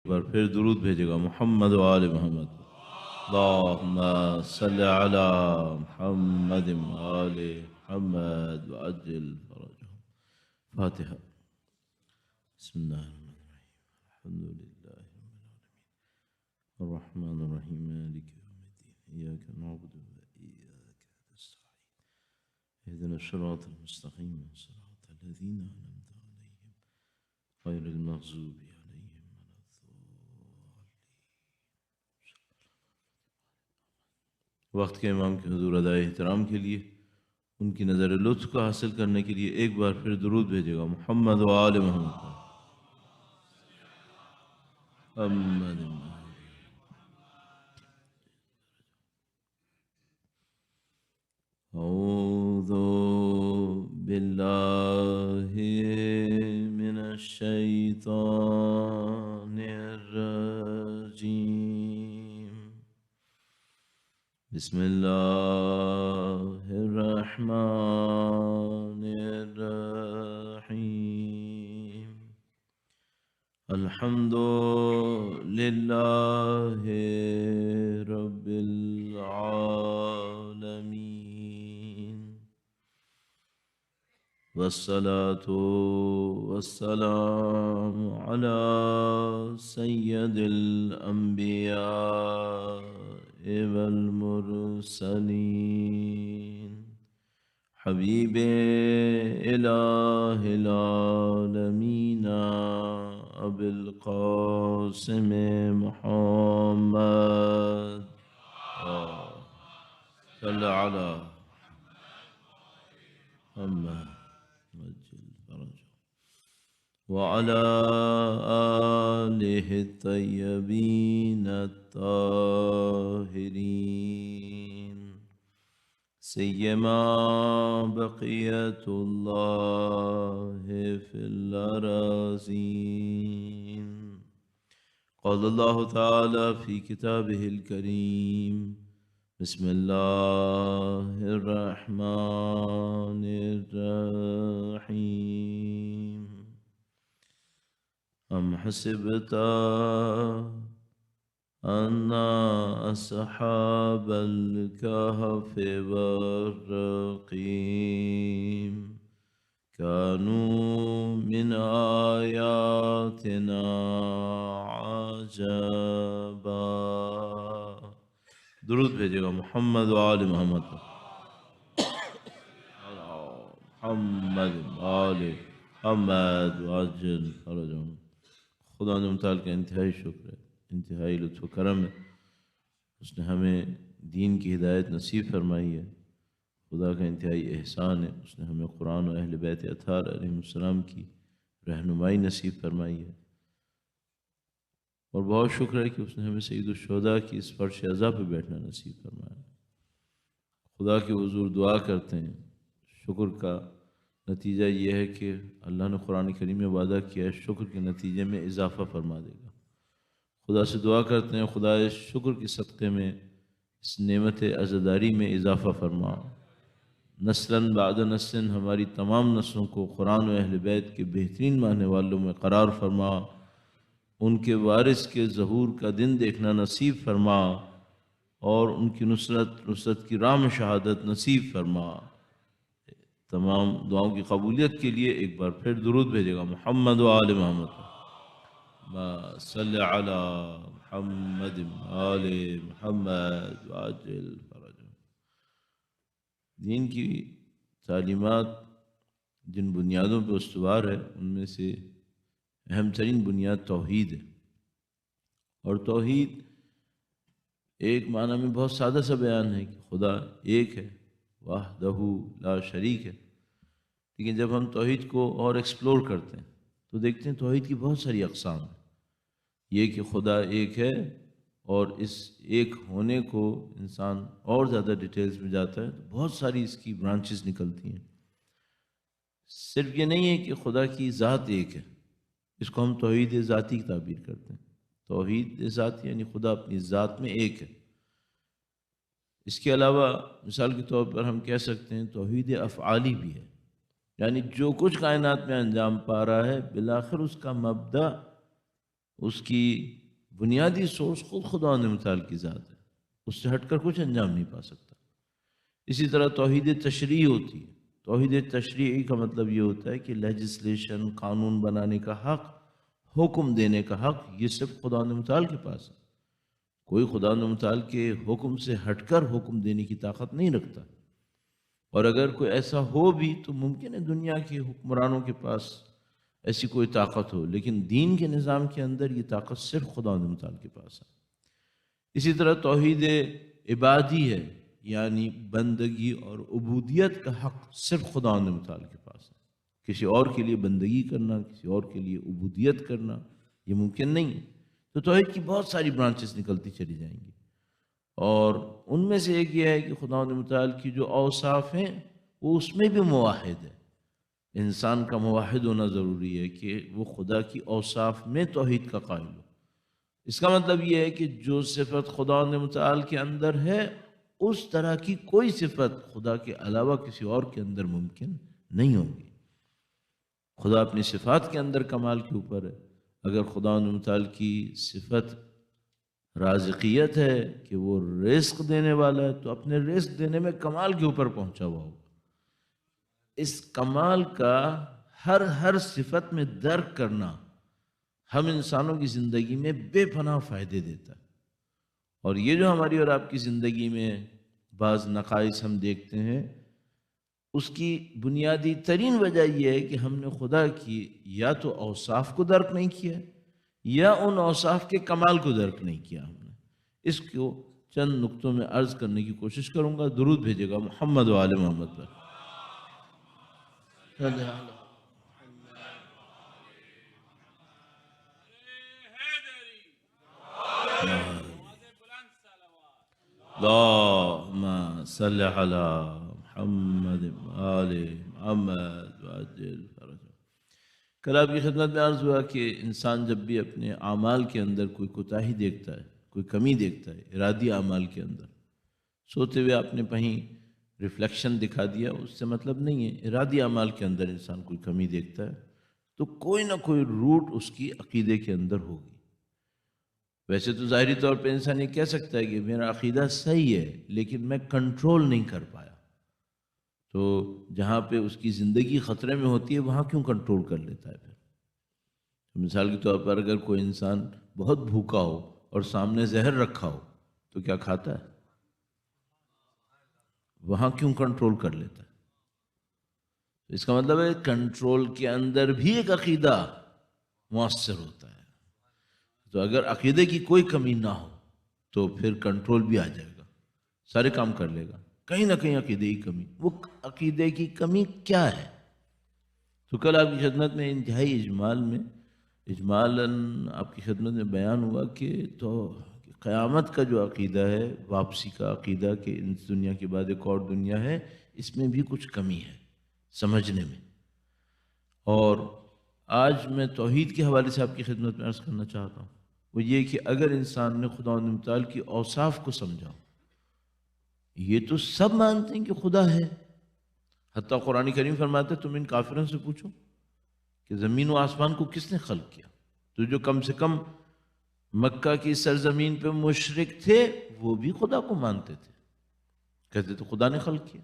بار پھر درود بھیجے گا محمد و آل محمد. اللہم صلی علی محمد و آل محمد وعجل فرجهم. فاتحہ. بسم اللہ الرحمن الرحیم. الحمد للہ رب العالمین الرحمن الرحیم مالک یوم الدین ایاک نعبد و ایاک نستعین اهدنا الصراط المستقیم صراط الذین انعمت علیہم غیر المغضوب علیہم. وقت کے امام کے حضور ادائے احترام کے لیے ان کی نظر لطف کو حاصل کرنے کے لیے ایک بار پھر درود بھیجے گا محمد و آل محمد. محمد اعوذ باللہ من الشیطان الرجیم. بسم اللہ الرحمن الرحیم. الحمد للہ رب العالمین والصلاة والسلام علی سید الانبیاء والمرسلین حبیب الہ العالمین ابی القاسم محمد صلی علی محمد وعلى آلہ الطیبین الطاہرین سیما بقیت اللہ فی الأراضین. قال اللہ تعالی فی کتابہ الکریم بسم اللہ الرحمن الرحیم. ام حسبت ان اصحاب الكهف والرقیم كانوا من آیاتنا عجبا. درود بھیجے گا محمد و آل محمد. محمد و آل محمد وعجل فرجهم. خدا نے متعال کا انتہائی شکر ہے، انتہائی لطف و کرم ہے. اس نے ہمیں دین کی ہدایت نصیب فرمائی ہے. خدا کا انتہائی احسان ہے، اس نے ہمیں قرآن و اہل بیت اطہار علیہ السلام کی رہنمائی نصیب فرمائی ہے. اور بہت شکر ہے کہ اس نے ہمیں سید الشہداء کی اس فرش عزا پہ بیٹھنا نصیب فرمایا. خدا کے حضور دعا کرتے ہیں، شکر کا نتیجہ یہ ہے کہ اللہ نے قرآن کریم میں وعدہ کیا ہے شکر کے نتیجے میں اضافہ فرما دے گا. خدا سے دعا کرتے ہیں خدا شکر کے صدقے میں اس نعمت عزاداری میں اضافہ فرما. نسلاً بعد نسل ہماری تمام نسلوں کو قرآن و اہل بیت کے بہترین ماننے والوں میں قرار فرما. ان کے وارث کے ظہور کا دن دیکھنا نصیب فرما اور ان کی نصرت کی راہ میں شہادت نصیب فرما. تمام دعاؤں کی قبولیت کے لیے ایک بار پھر درود بھیجے گا محمد و آل محمد. صلی علی محمد آل محمد وعجل فرجهم. دین کی تعلیمات جن بنیادوں پہ استوار ہے ان میں سے اہم ترین بنیاد توحید ہے. اور توحید ایک معنی میں بہت سادہ سا بیان ہے کہ خدا ایک ہے، وحدہ لا شریک ہے. لیکن جب ہم توحید کو اور ایکسپلور کرتے ہیں تو دیکھتے ہیں توحید کی بہت ساری اقسام ہیں. یہ کہ خدا ایک ہے اور اس ایک ہونے کو انسان اور زیادہ ڈیٹیلز میں جاتا ہے تو بہت ساری اس کی برانچز نکلتی ہیں. صرف یہ نہیں ہے کہ خدا کی ذات ایک ہے، اس کو ہم توحید ذاتی کی تعبیر کرتے ہیں. توحید ذاتی یعنی خدا اپنی ذات میں ایک ہے. اس کے علاوہ مثال کے طور پر ہم کہہ سکتے ہیں توحید افعالی بھی ہے، یعنی جو کچھ کائنات میں انجام پا رہا ہے بالآخر اس کا مبدأ اس کی بنیادی سورس خود خداوند متعال کی ذات ہے، اس سے ہٹ کر کچھ انجام نہیں پا سکتا۔ اسی طرح توحید تشریع ہوتی ہے۔ توحید تشریعی کا مطلب یہ ہوتا ہے کہ لیجسلیشن، قانون بنانے کا حق، حکم دینے کا حق، یہ صرف خداوند متعال کے پاس ہے۔ کوئی خداوند متعال کے حکم سے ہٹ کر حکم دینے کی طاقت نہیں رکھتا، اور اگر کوئی ایسا ہو بھی تو ممکن ہے دنیا کے حکمرانوں کے پاس ایسی کوئی طاقت ہو، لیکن دین کے نظام کے اندر یہ طاقت صرف خداوند متعال کے پاس ہے۔ اسی طرح توحید عبادی ہے، یعنی بندگی اور عبودیت کا حق صرف خداوند متعال کے پاس ہے۔ کسی اور کے لیے بندگی کرنا، کسی اور کے لیے عبودیت کرنا یہ ممکن نہیں ہے۔ تو توحید کی بہت ساری برانچز نکلتی چلی جائیں گی، اور ان میں سے ایک یہ ہے کہ خداوند متعال کی جو اوصاف ہیں وہ اس میں بھی موحد ہے۔ انسان کا موحد ہونا ضروری ہے کہ وہ خدا کی اوصاف میں توحید کا قائل ہو۔ اس کا مطلب یہ ہے کہ جو صفت خداوند متعال کے اندر ہے اس طرح کی کوئی صفت خدا کے علاوہ کسی اور کے اندر ممکن نہیں ہوگی۔ خدا اپنی صفات کے اندر کمال کے اوپر ہے۔ اگر خداوند متعال کی صفت رازقیت ہے کہ وہ رزق دینے والا ہے، تو اپنے رزق دینے میں کمال کے اوپر پہنچا ہوا ہوگا۔ اس کمال کا ہر صفت میں درک کرنا ہم انسانوں کی زندگی میں بے پناہ فائدے دیتا ہے، اور یہ جو ہماری اور آپ کی زندگی میں بعض نقائص ہم دیکھتے ہیں، اس کی بنیادی ترین وجہ یہ ہے کہ ہم نے خدا کی یا تو اوصاف کو درک نہیں کیا یا ان اوصاف کے کمال کو درک نہیں کیا ہم نے۔ اس کو چند نقطوں میں عرض کرنے کی کوشش کروں گا۔ درود بھیجے گا محمد و آل محمد پر۔ اللہم صلی علی محمد آل محمد وعجل فرجہ۔ کل آپ کی خدمت میں عرض ہوا کہ انسان جب بھی اپنے اعمال کے اندر کوئی کوتاہی دیکھتا ہے، کوئی کمی دیکھتا ہے ارادی اعمال کے اندر، سوتے ہوئے آپ نے کہیں ریفلیکشن دکھا دیا، اس سے مطلب نہیں ہے۔ ارادی اعمال کے اندر انسان کوئی کمی دیکھتا ہے تو کوئی نہ کوئی روٹ اس کی عقیدے کے اندر ہوگی۔ ویسے تو ظاہری طور پہ انسان یہ کہہ سکتا ہے کہ میرا عقیدہ صحیح ہے لیکن میں کنٹرول نہیں کر پایا، تو جہاں پہ اس کی زندگی خطرے میں ہوتی ہے وہاں کیوں کنٹرول کر لیتا ہے پھر؟ مثال کے طور پر اگر کوئی انسان بہت بھوکا ہو اور سامنے زہر رکھا ہو تو کیا کھاتا ہے؟ وہاں کیوں کنٹرول کر لیتا ہے؟ اس کا مطلب ہے کنٹرول کے اندر بھی ایک عقیدہ مؤثر ہوتا ہے۔ تو اگر عقیدے کی کوئی کمی نہ ہو تو پھر کنٹرول بھی آ جائے گا، سارے کام کر لے گا۔ کہیں نہ کہیں عقیدے کی کمی، وہ عقیدے کی کمی کیا ہے؟ تو کل آپ کی خدمت میں انتہائی اجمالاً آپ کی خدمت میں بیان ہوا کہ تو قیامت کا جو عقیدہ ہے، واپسی کا عقیدہ کہ اس دنیا کے بعد ایک اور دنیا ہے، اس میں بھی کچھ کمی ہے سمجھنے میں۔ اور آج میں توحید کے حوالے سے آپ کی خدمت میں عرض کرنا چاہتا ہوں، وہ یہ کہ اگر انسان نے خداوند متعال کی اوصاف کو سمجھا، یہ تو سب مانتے ہیں کہ خدا ہے، حتیٰ قرآن کریم فرماتا ہے تم ان کافروں سے پوچھو کہ زمین و آسمان کو کس نے خلق کیا۔ تو جو کم سے کم مکہ کی سرزمین پہ مشرک تھے وہ بھی خدا کو مانتے تھے، کہتے تو خدا نے خلق کیا،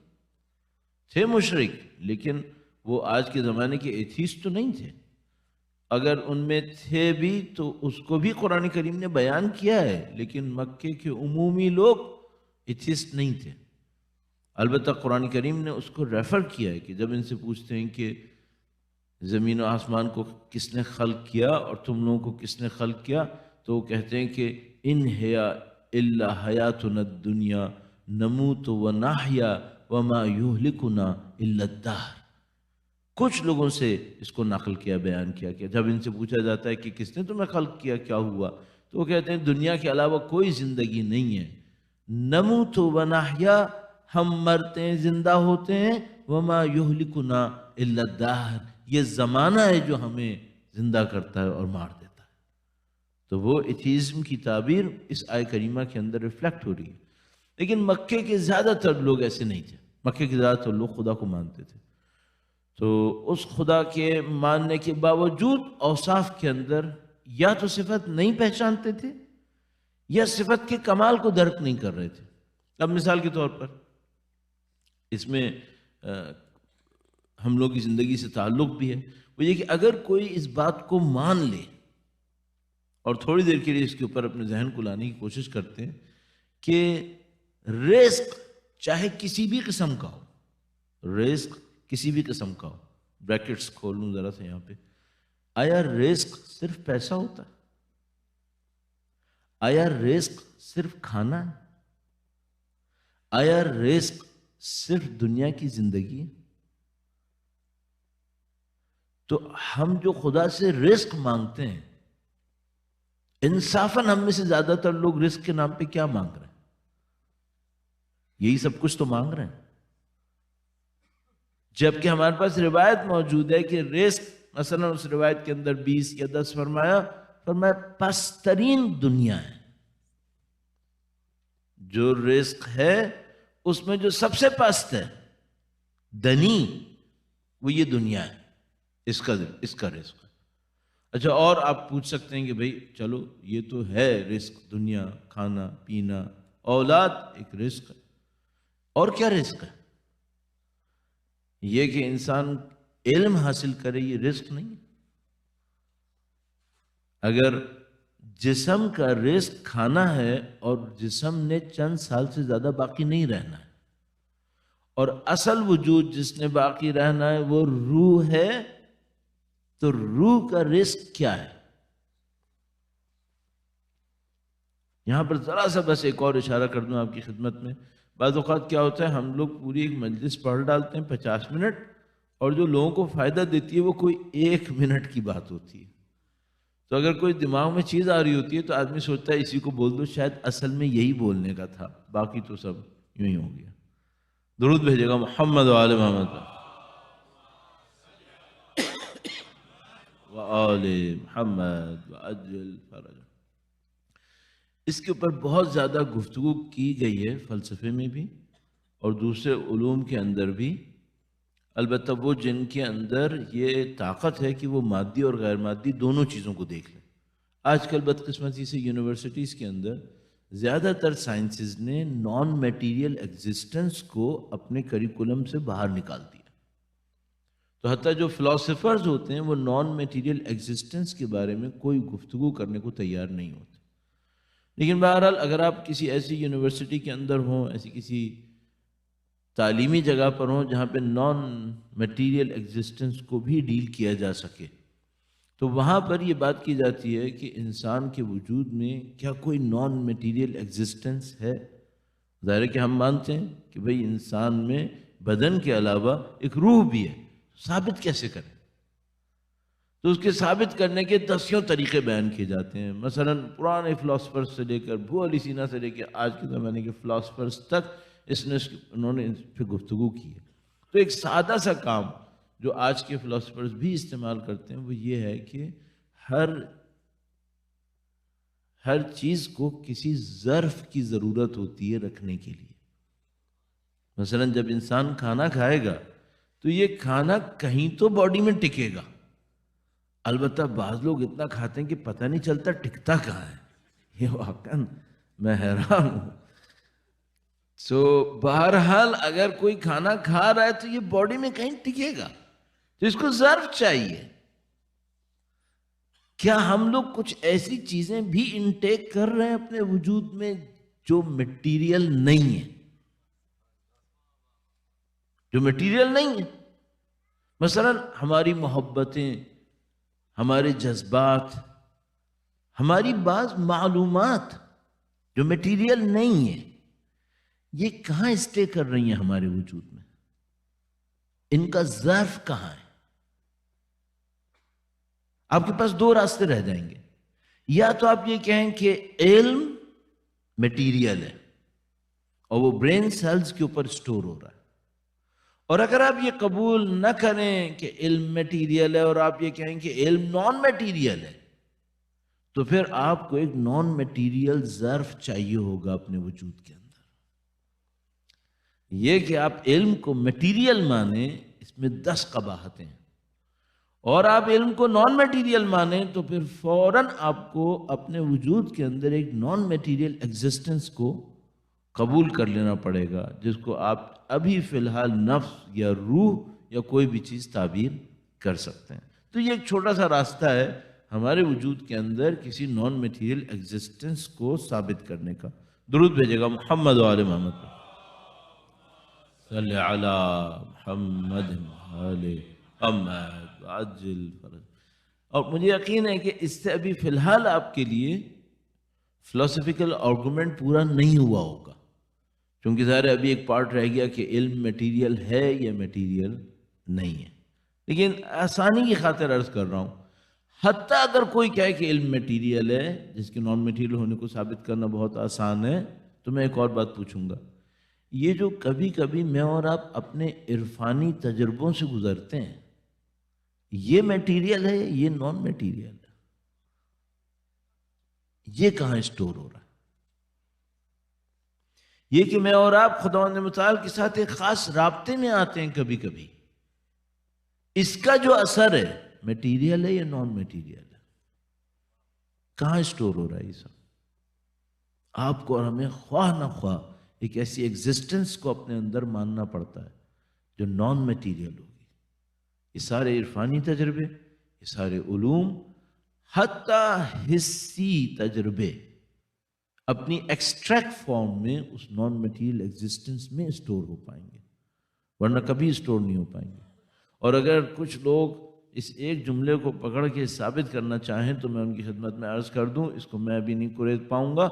تھے مشرک لیکن وہ آج کے زمانے کے ایتھیسٹ تو نہیں تھے۔ اگر ان میں تھے بھی تو اس کو بھی قرآن کریم نے بیان کیا ہے، لیکن مکے کے عمومی لوگ ایتھیسٹ نہیں تھے۔ البتہ قرآن کریم نے اس کو ریفر کیا ہے کہ جب ان سے پوچھتے ہیں کہ زمین و آسمان کو کس نے خلق کیا اور تم لوگوں کو کس نے خلق کیا، تو وہ کہتے ہیں کہ ان ہیا الا حیاتنا الدنیا نموت و نحیا وما یہلکنا الا الدہر۔ کچھ لوگوں سے اس کو نقل کیا، بیان کیا کہ جب ان سے پوچھا جاتا ہے کہ کس نے تمہیں خلق کیا، کیا ہوا، تو وہ کہتے ہیں دنیا کے علاوہ کوئی زندگی نہیں ہے۔ نموت و نحیا، ہم مرتے ہیں زندہ ہوتے ہیں، وما یہلکنا الا الدہر، یہ زمانہ ہے جو ہمیں زندہ کرتا ہے اور مار دیتا ہے۔ تو وہ ایتھیزم کی تعبیر اس آیہ کریمہ کے اندر ریفلیکٹ ہو رہی ہے۔ لیکن مکے کے زیادہ تر لوگ ایسے نہیں تھے، مکے کے زیادہ تر لوگ خدا کو مانتے تھے۔ تو اس خدا کے ماننے کے باوجود اوصاف کے اندر یا تو صفت نہیں پہچانتے تھے یا صفت کے کمال کو درک نہیں کر رہے تھے۔ اب مثال کے طور پر اس میں ہم لوگ کی زندگی سے تعلق بھی ہے، وہ یہ کہ اگر کوئی اس بات کو مان لے اور تھوڑی دیر کے لیے اس کے اوپر اپنے ذہن کو لانے کی کوشش کرتے ہیں کہ رزق چاہے کسی بھی قسم کا ہو، رزق کسی بھی قسم کا ہو، بریکٹس کھول لوں ذرا سے یہاں پہ، آیا رزق صرف پیسہ ہوتا ہے؟ آیا رزق صرف کھانا ہے؟ آیا رزق صرف دنیا کی زندگی ہے؟ تو ہم جو خدا سے رزق مانگتے ہیں، انصافاً ہم میں سے زیادہ تر لوگ رزق کے نام پہ کیا مانگ رہے ہیں؟ یہی سب کچھ تو مانگ رہے ہیں، جبکہ ہمارے پاس روایت موجود ہے کہ رزق مثلا اس روایت کے اندر 20 یا 10 فرمایا پسترین دنیا ہے، جو رزق ہے اس میں جو سب سے پست ہے دنی وہ یہ دنیا ہے، اس کا رزق۔ اچھا، اور آپ پوچھ سکتے ہیں کہ بھئی چلو یہ تو ہے رزق، دنیا، کھانا پینا، اولاد ایک رزق ہے، اور کیا رزق ہے؟ یہ کہ انسان علم حاصل کرے، یہ رزق نہیں ہے؟ اگر جسم کا رزق کھانا ہے اور جسم نے چند سال سے زیادہ باقی نہیں رہنا ہے، اور اصل وجود جس نے باقی رہنا ہے وہ روح ہے، تو روح کا رزق کیا ہے؟ یہاں پر ذرا سا بس ایک اور اشارہ کر دوں آپ کی خدمت میں۔ بعض اوقات کیا ہوتا ہے، ہم لوگ پوری ایک مجلس پڑھ ڈالتے ہیں 50 منٹ، اور جو لوگوں کو فائدہ دیتی ہے وہ کوئی 1 منٹ کی بات ہوتی ہے۔ تو اگر کوئی دماغ میں چیز آ رہی ہوتی ہے تو آدمی سوچتا ہے اسی کو بول دو، شاید اصل میں یہی بولنے کا تھا، باقی تو سب یوں ہی ہو گیا۔ درود بھیجے گا محمد و آل محمد و آل محمد وعجل فرج۔ اس کے اوپر بہت زیادہ گفتگو کی گئی ہے فلسفے میں بھی اور دوسرے علوم کے اندر بھی، البتہ وہ جن کے اندر یہ طاقت ہے کہ وہ مادی اور غیر مادی دونوں چیزوں کو دیکھ لیں۔ آج کل بدقسمتی سے یونیورسٹیز کے اندر زیادہ تر سائنسز نے نان میٹیریل ایگزسٹنس کو اپنے کریکولم سے باہر نکال دیا، تو حتیٰ جو فلاسفرز ہوتے ہیں وہ نان میٹیریل ایگزسٹنس کے بارے میں کوئی گفتگو کرنے کو تیار نہیں ہوتے۔ لیکن بہرحال اگر آپ کسی ایسی یونیورسٹی کے اندر ہوں، ایسی کسی تعلیمی جگہ پر ہوں جہاں پہ نان میٹیریل ایگزسٹنس کو بھی ڈیل کیا جا سکے، تو وہاں پر یہ بات کی جاتی ہے کہ انسان کے وجود میں کیا کوئی نان میٹیریل ایگزسٹنس ہے؟ ظاہر ہے کہ ہم مانتے ہیں کہ بھئی انسان میں بدن کے علاوہ ایک روح بھی ہے، ثابت کیسے کریں؟ تو اس کے ثابت کرنے کے 10 طریقے بیان کیے جاتے ہیں، مثلا پرانے فلاسفرز سے لے کر ابو علی سینا سے لے کے آج کے زمانے کے فلاسفرز تک انہوں نے اس پہ گفتگو کی ہے۔ تو ایک سادہ سا کام جو آج کے فلاسفرز بھی استعمال کرتے ہیں وہ یہ ہے کہ ہر چیز کو کسی ظرف کی ضرورت ہوتی ہے رکھنے کے لیے۔ مثلا جب انسان کھانا کھائے گا تو یہ کھانا کہیں تو باڈی میں ٹکے گا، البتہ بعض لوگ اتنا کھاتے ہیں کہ پتہ نہیں چلتا ٹکتا کہاں ہے، یہ واقعا میں حیران ہوں۔ سو بہرحال اگر کوئی کھانا کھا رہا ہے تو یہ باڈی میں کہیں ٹکے گا، تو اس کو ظرف چاہیے۔ کیا ہم لوگ کچھ ایسی چیزیں بھی انٹیک کر رہے ہیں اپنے وجود میں جو مٹیریل نہیں ہے؟ جو مٹیریل نہیں ہے، مثلا ہماری محبتیں، ہمارے جذبات، ہماری بعض معلومات جو مٹیریل نہیں ہے، یہ کہاں اسٹے کر رہی ہیں ہمارے وجود میں؟ ان کا ظرف کہاں ہے؟ آپ کے پاس 2 راستے رہ جائیں گے، یا تو آپ یہ کہیں کہ علم مٹیریل ہے اور وہ برین سیلز کے اوپر سٹور ہو رہا ہے، اور اگر آپ یہ قبول نہ کریں کہ علم میٹیریل ہے اور آپ یہ کہیں کہ علم نان میٹیریل ہے، تو پھر آپ کو ایک نان میٹیریل ظرف چاہیے ہوگا اپنے وجود کے اندر۔ یہ کہ آپ علم کو میٹیریل مانیں، اس میں 10 قباحتیں ہیں، اور آپ علم کو نان میٹیریل مانیں تو پھر فوراً آپ کو اپنے وجود کے اندر ایک نان میٹیریل ایگزسٹنس کو قبول کر لینا پڑے گا، جس کو آپ ابھی فی الحال نفس یا روح یا کوئی بھی چیز تعبیر کر سکتے ہیں۔ تو یہ ایک چھوٹا سا راستہ ہے ہمارے وجود کے اندر کسی نان میٹیریل ایگزسٹنس کو ثابت کرنے کا۔ درود بھیجے گا محمد و آل محمد پر۔ صلی علی محمد آل محمد عجل فرج۔ اور مجھے یقین ہے کہ اس سے ابھی فی الحال آپ کے لیے فلسفیکل آرگومنٹ پورا نہیں ہوا ہوگا، کیونکہ ظاہر ابھی ایک پارٹ رہ گیا کہ علم میٹیریل ہے یا میٹیریل نہیں ہے۔ لیکن آسانی کی خاطر عرض کر رہا ہوں، حتیٰ اگر کوئی کہے کہ علم میٹیریل ہے، جس کے نان میٹیریل ہونے کو ثابت کرنا بہت آسان ہے، تو میں ایک اور بات پوچھوں گا، یہ جو کبھی کبھی میں اور آپ اپنے عرفانی تجربوں سے گزرتے ہیں، یہ میٹیریل ہے، یہ نان میٹیریل ہے؟ یہ کہاں اسٹور ہو رہا ہے؟ یہ کہ میں اور آپ خداوند متعال کے ساتھ ایک خاص رابطے میں آتے ہیں کبھی کبھی، اس کا جو اثر ہے میٹیریل ہے یا نان میٹیریل ہے؟ کہاں اسٹور ہو رہا ہے یہ سب؟ آپ کو اور ہمیں خواہ نہ خواہ ایک ایسی ایگزسٹنس کو اپنے اندر ماننا پڑتا ہے جو نان میٹیریل ہوگی۔ یہ سارے عرفانی تجربے، یہ سارے علوم، حتیٰ حسی تجربے اپنی ایکسٹریکٹ فارم میں اس نان میٹیریل ایگزسٹنس میں اسٹور ہو پائیں گے، ورنہ کبھی اسٹور نہیں ہو پائیں گے۔ اور اگر کچھ لوگ اس ایک جملے کو پکڑ کے ثابت کرنا چاہیں تو میں ان کی خدمت میں عرض کر دوں، اس کو میں ابھی نہیں کوریت پاؤں گا،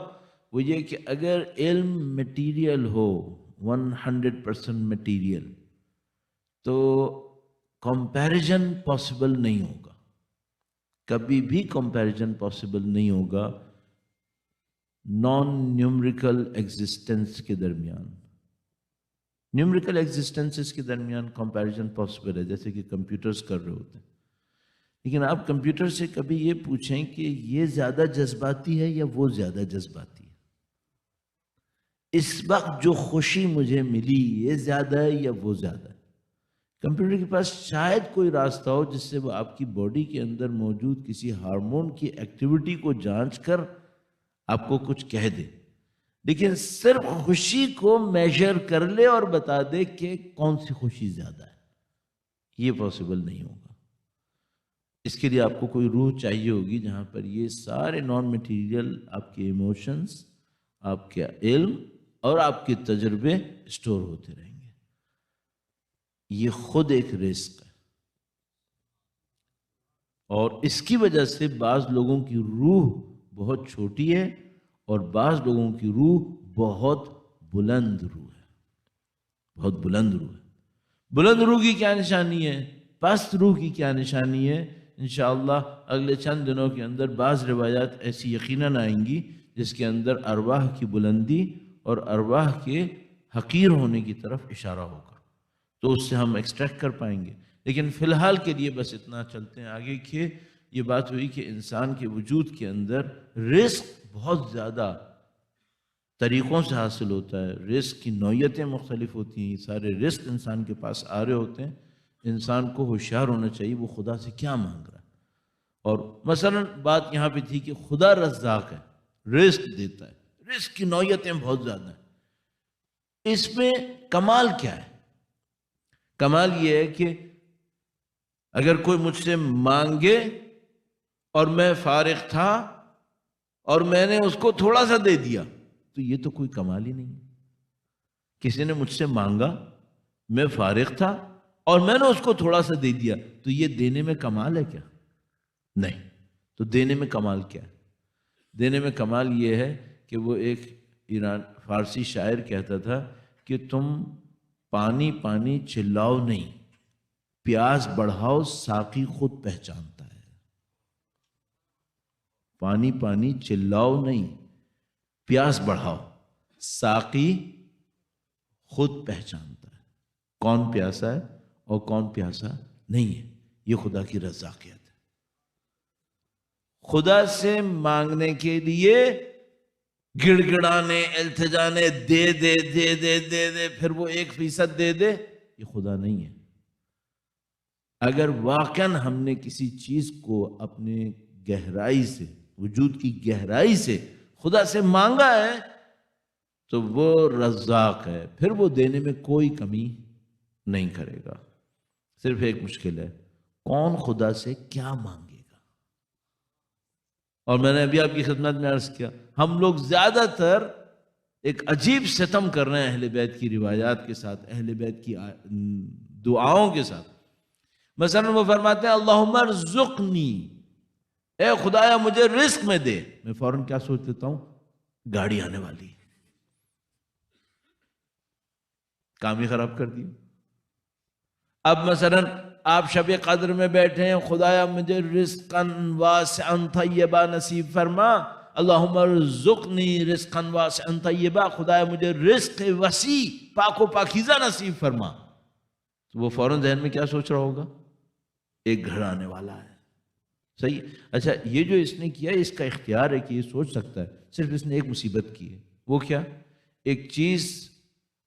وہ یہ کہ اگر علم میٹیریل ہو 100% میٹیریل، تو کمپیریزن پاسبل نہیں ہوگا، کبھی بھی کمپیریزن پاسبل نہیں ہوگا نان نیومریکل ایگزسٹنس کے درمیان۔ نیومریکل ایگزسٹنسز کے درمیان کمپیریزن پاسبل ہے، جیسے کہ کمپیوٹرز کر رہے ہوتے ہیں، لیکن آپ کمپیوٹر سے کبھی یہ پوچھیں کہ یہ زیادہ جذباتی ہے یا وہ زیادہ جذباتی ہے، اس وقت جو خوشی مجھے ملی یہ زیادہ ہے یا وہ زیادہ ہے؟ کمپیوٹر کے پاس شاید کوئی راستہ ہو جس سے وہ آپ کی باڈی کے اندر موجود کسی ہارمون کی ایکٹیویٹی کو جانچ کر آپ کو کچھ کہہ دے، لیکن صرف خوشی کو میجر کر لے اور بتا دے کہ کون سی خوشی زیادہ ہے، یہ پاسبل نہیں ہوگا۔ اس کے لیے آپ کو کوئی روح چاہیے ہوگی جہاں پر یہ سارے نان میٹیریل آپ کے ایموشنز، آپ کے علم اور آپ کے تجربے اسٹور ہوتے رہیں گے۔ یہ خود ایک رزق ہے، اور اس کی وجہ سے بعض لوگوں کی روح بہت چھوٹی ہے اور بعض لوگوں کی روح بہت بلند روح ہے، بہت بلند روح ہے۔ بلند روح کی کیا نشانی ہے؟ پست روح کی کیا نشانی ہے؟ انشاءاللہ اگلے چند دنوں کے اندر بعض روایات ایسی یقیناً آئیں گی جس کے اندر ارواح کی بلندی اور ارواح کے حقیر ہونے کی طرف اشارہ ہوگا، تو اس سے ہم ایکسٹریکٹ کر پائیں گے۔ لیکن فی الحال کے لیے بس اتنا چلتے ہیں آگے کہ یہ بات ہوئی کہ انسان کے وجود کے اندر رزق بہت زیادہ طریقوں سے حاصل ہوتا ہے، رزق کی نوعیتیں مختلف ہوتی ہیں، یہ سارے رزق انسان کے پاس آ رہے ہوتے ہیں۔ انسان کو ہوشیار ہونا چاہیے وہ خدا سے کیا مانگ رہا ہے۔ اور مثلا بات یہاں پہ تھی کہ خدا رزاق ہے، رزق دیتا ہے، رزق کی نوعیتیں بہت زیادہ ہیں، اس میں کمال کیا ہے؟ کمال یہ ہے کہ اگر کوئی مجھ سے مانگے اور میں فارغ تھا اور میں نے اس کو تھوڑا سا دے دیا، تو یہ تو کوئی کمال ہی نہیں ہے۔ کسی نے مجھ سے مانگا، میں فارغ تھا اور میں نے اس کو تھوڑا سا دے دیا، تو یہ دینے میں کمال ہے کیا؟ نہیں۔ تو دینے میں کمال کیا ہے؟ دینے میں کمال یہ ہے کہ وہ ایک فارسی شاعر کہتا تھا کہ تم پانی پانی چلاؤ نہیں، پیاس بڑھاؤ ساقی خود پہچانتا ہے۔ پانی پانی چلاؤ نہیں، پیاس بڑھاؤ ساقی خود پہچانتا ہے کون پیاسا ہے اور کون پیاسا نہیں ہے۔ یہ خدا کی رزاقیت ہے۔ خدا سے مانگنے کے لیے گڑ گڑانے، التجانے، دے دے دے دے دے دے، پھر وہ 1% دے دے، یہ خدا نہیں ہے۔ اگر واقعاً ہم نے کسی چیز کو اپنے گہرائی سے، وجود کی گہرائی سے خدا سے مانگا ہے تو وہ رزاق ہے، پھر وہ دینے میں کوئی کمی نہیں کرے گا۔ صرف ایک مشکل ہے، کون خدا سے کیا مانگے گا؟ اور میں نے ابھی آپ کی خدمت میں عرض کیا، ہم لوگ زیادہ تر ایک عجیب ستم کر رہے ہیں اہل بیت کی روایات کے ساتھ، اہل بیت کی دعاؤں کے ساتھ۔ مثلا وہ فرماتے ہیں اللہم ارزقنی، اے خدایا مجھے رزق میں دے، میں فوراً کیا سوچ لیتا ہوں؟ گاڑی آنے والی، کام ہی خراب کر دیا۔ اب مثلا آپ شب قدر میں بیٹھے ہیں، خدایا مجھے رزقاً واسعاً طیبا نصیب فرما، اللہم ارزقنی رزقاً واسعاً طیبا، خدایا مجھے رزق وسیع پاک و پاکیزہ نصیب فرما۔ تو وہ فوراً ذہن میں کیا سوچ رہا ہوگا؟ ایک گھر آنے والا ہے۔ صحیح؟ اچھا، یہ جو اس نے کیا اس کا اختیار ہے کہ یہ سوچ سکتا ہے، صرف اس نے ایک مصیبت کی ہے، وہ کیا؟ ایک چیز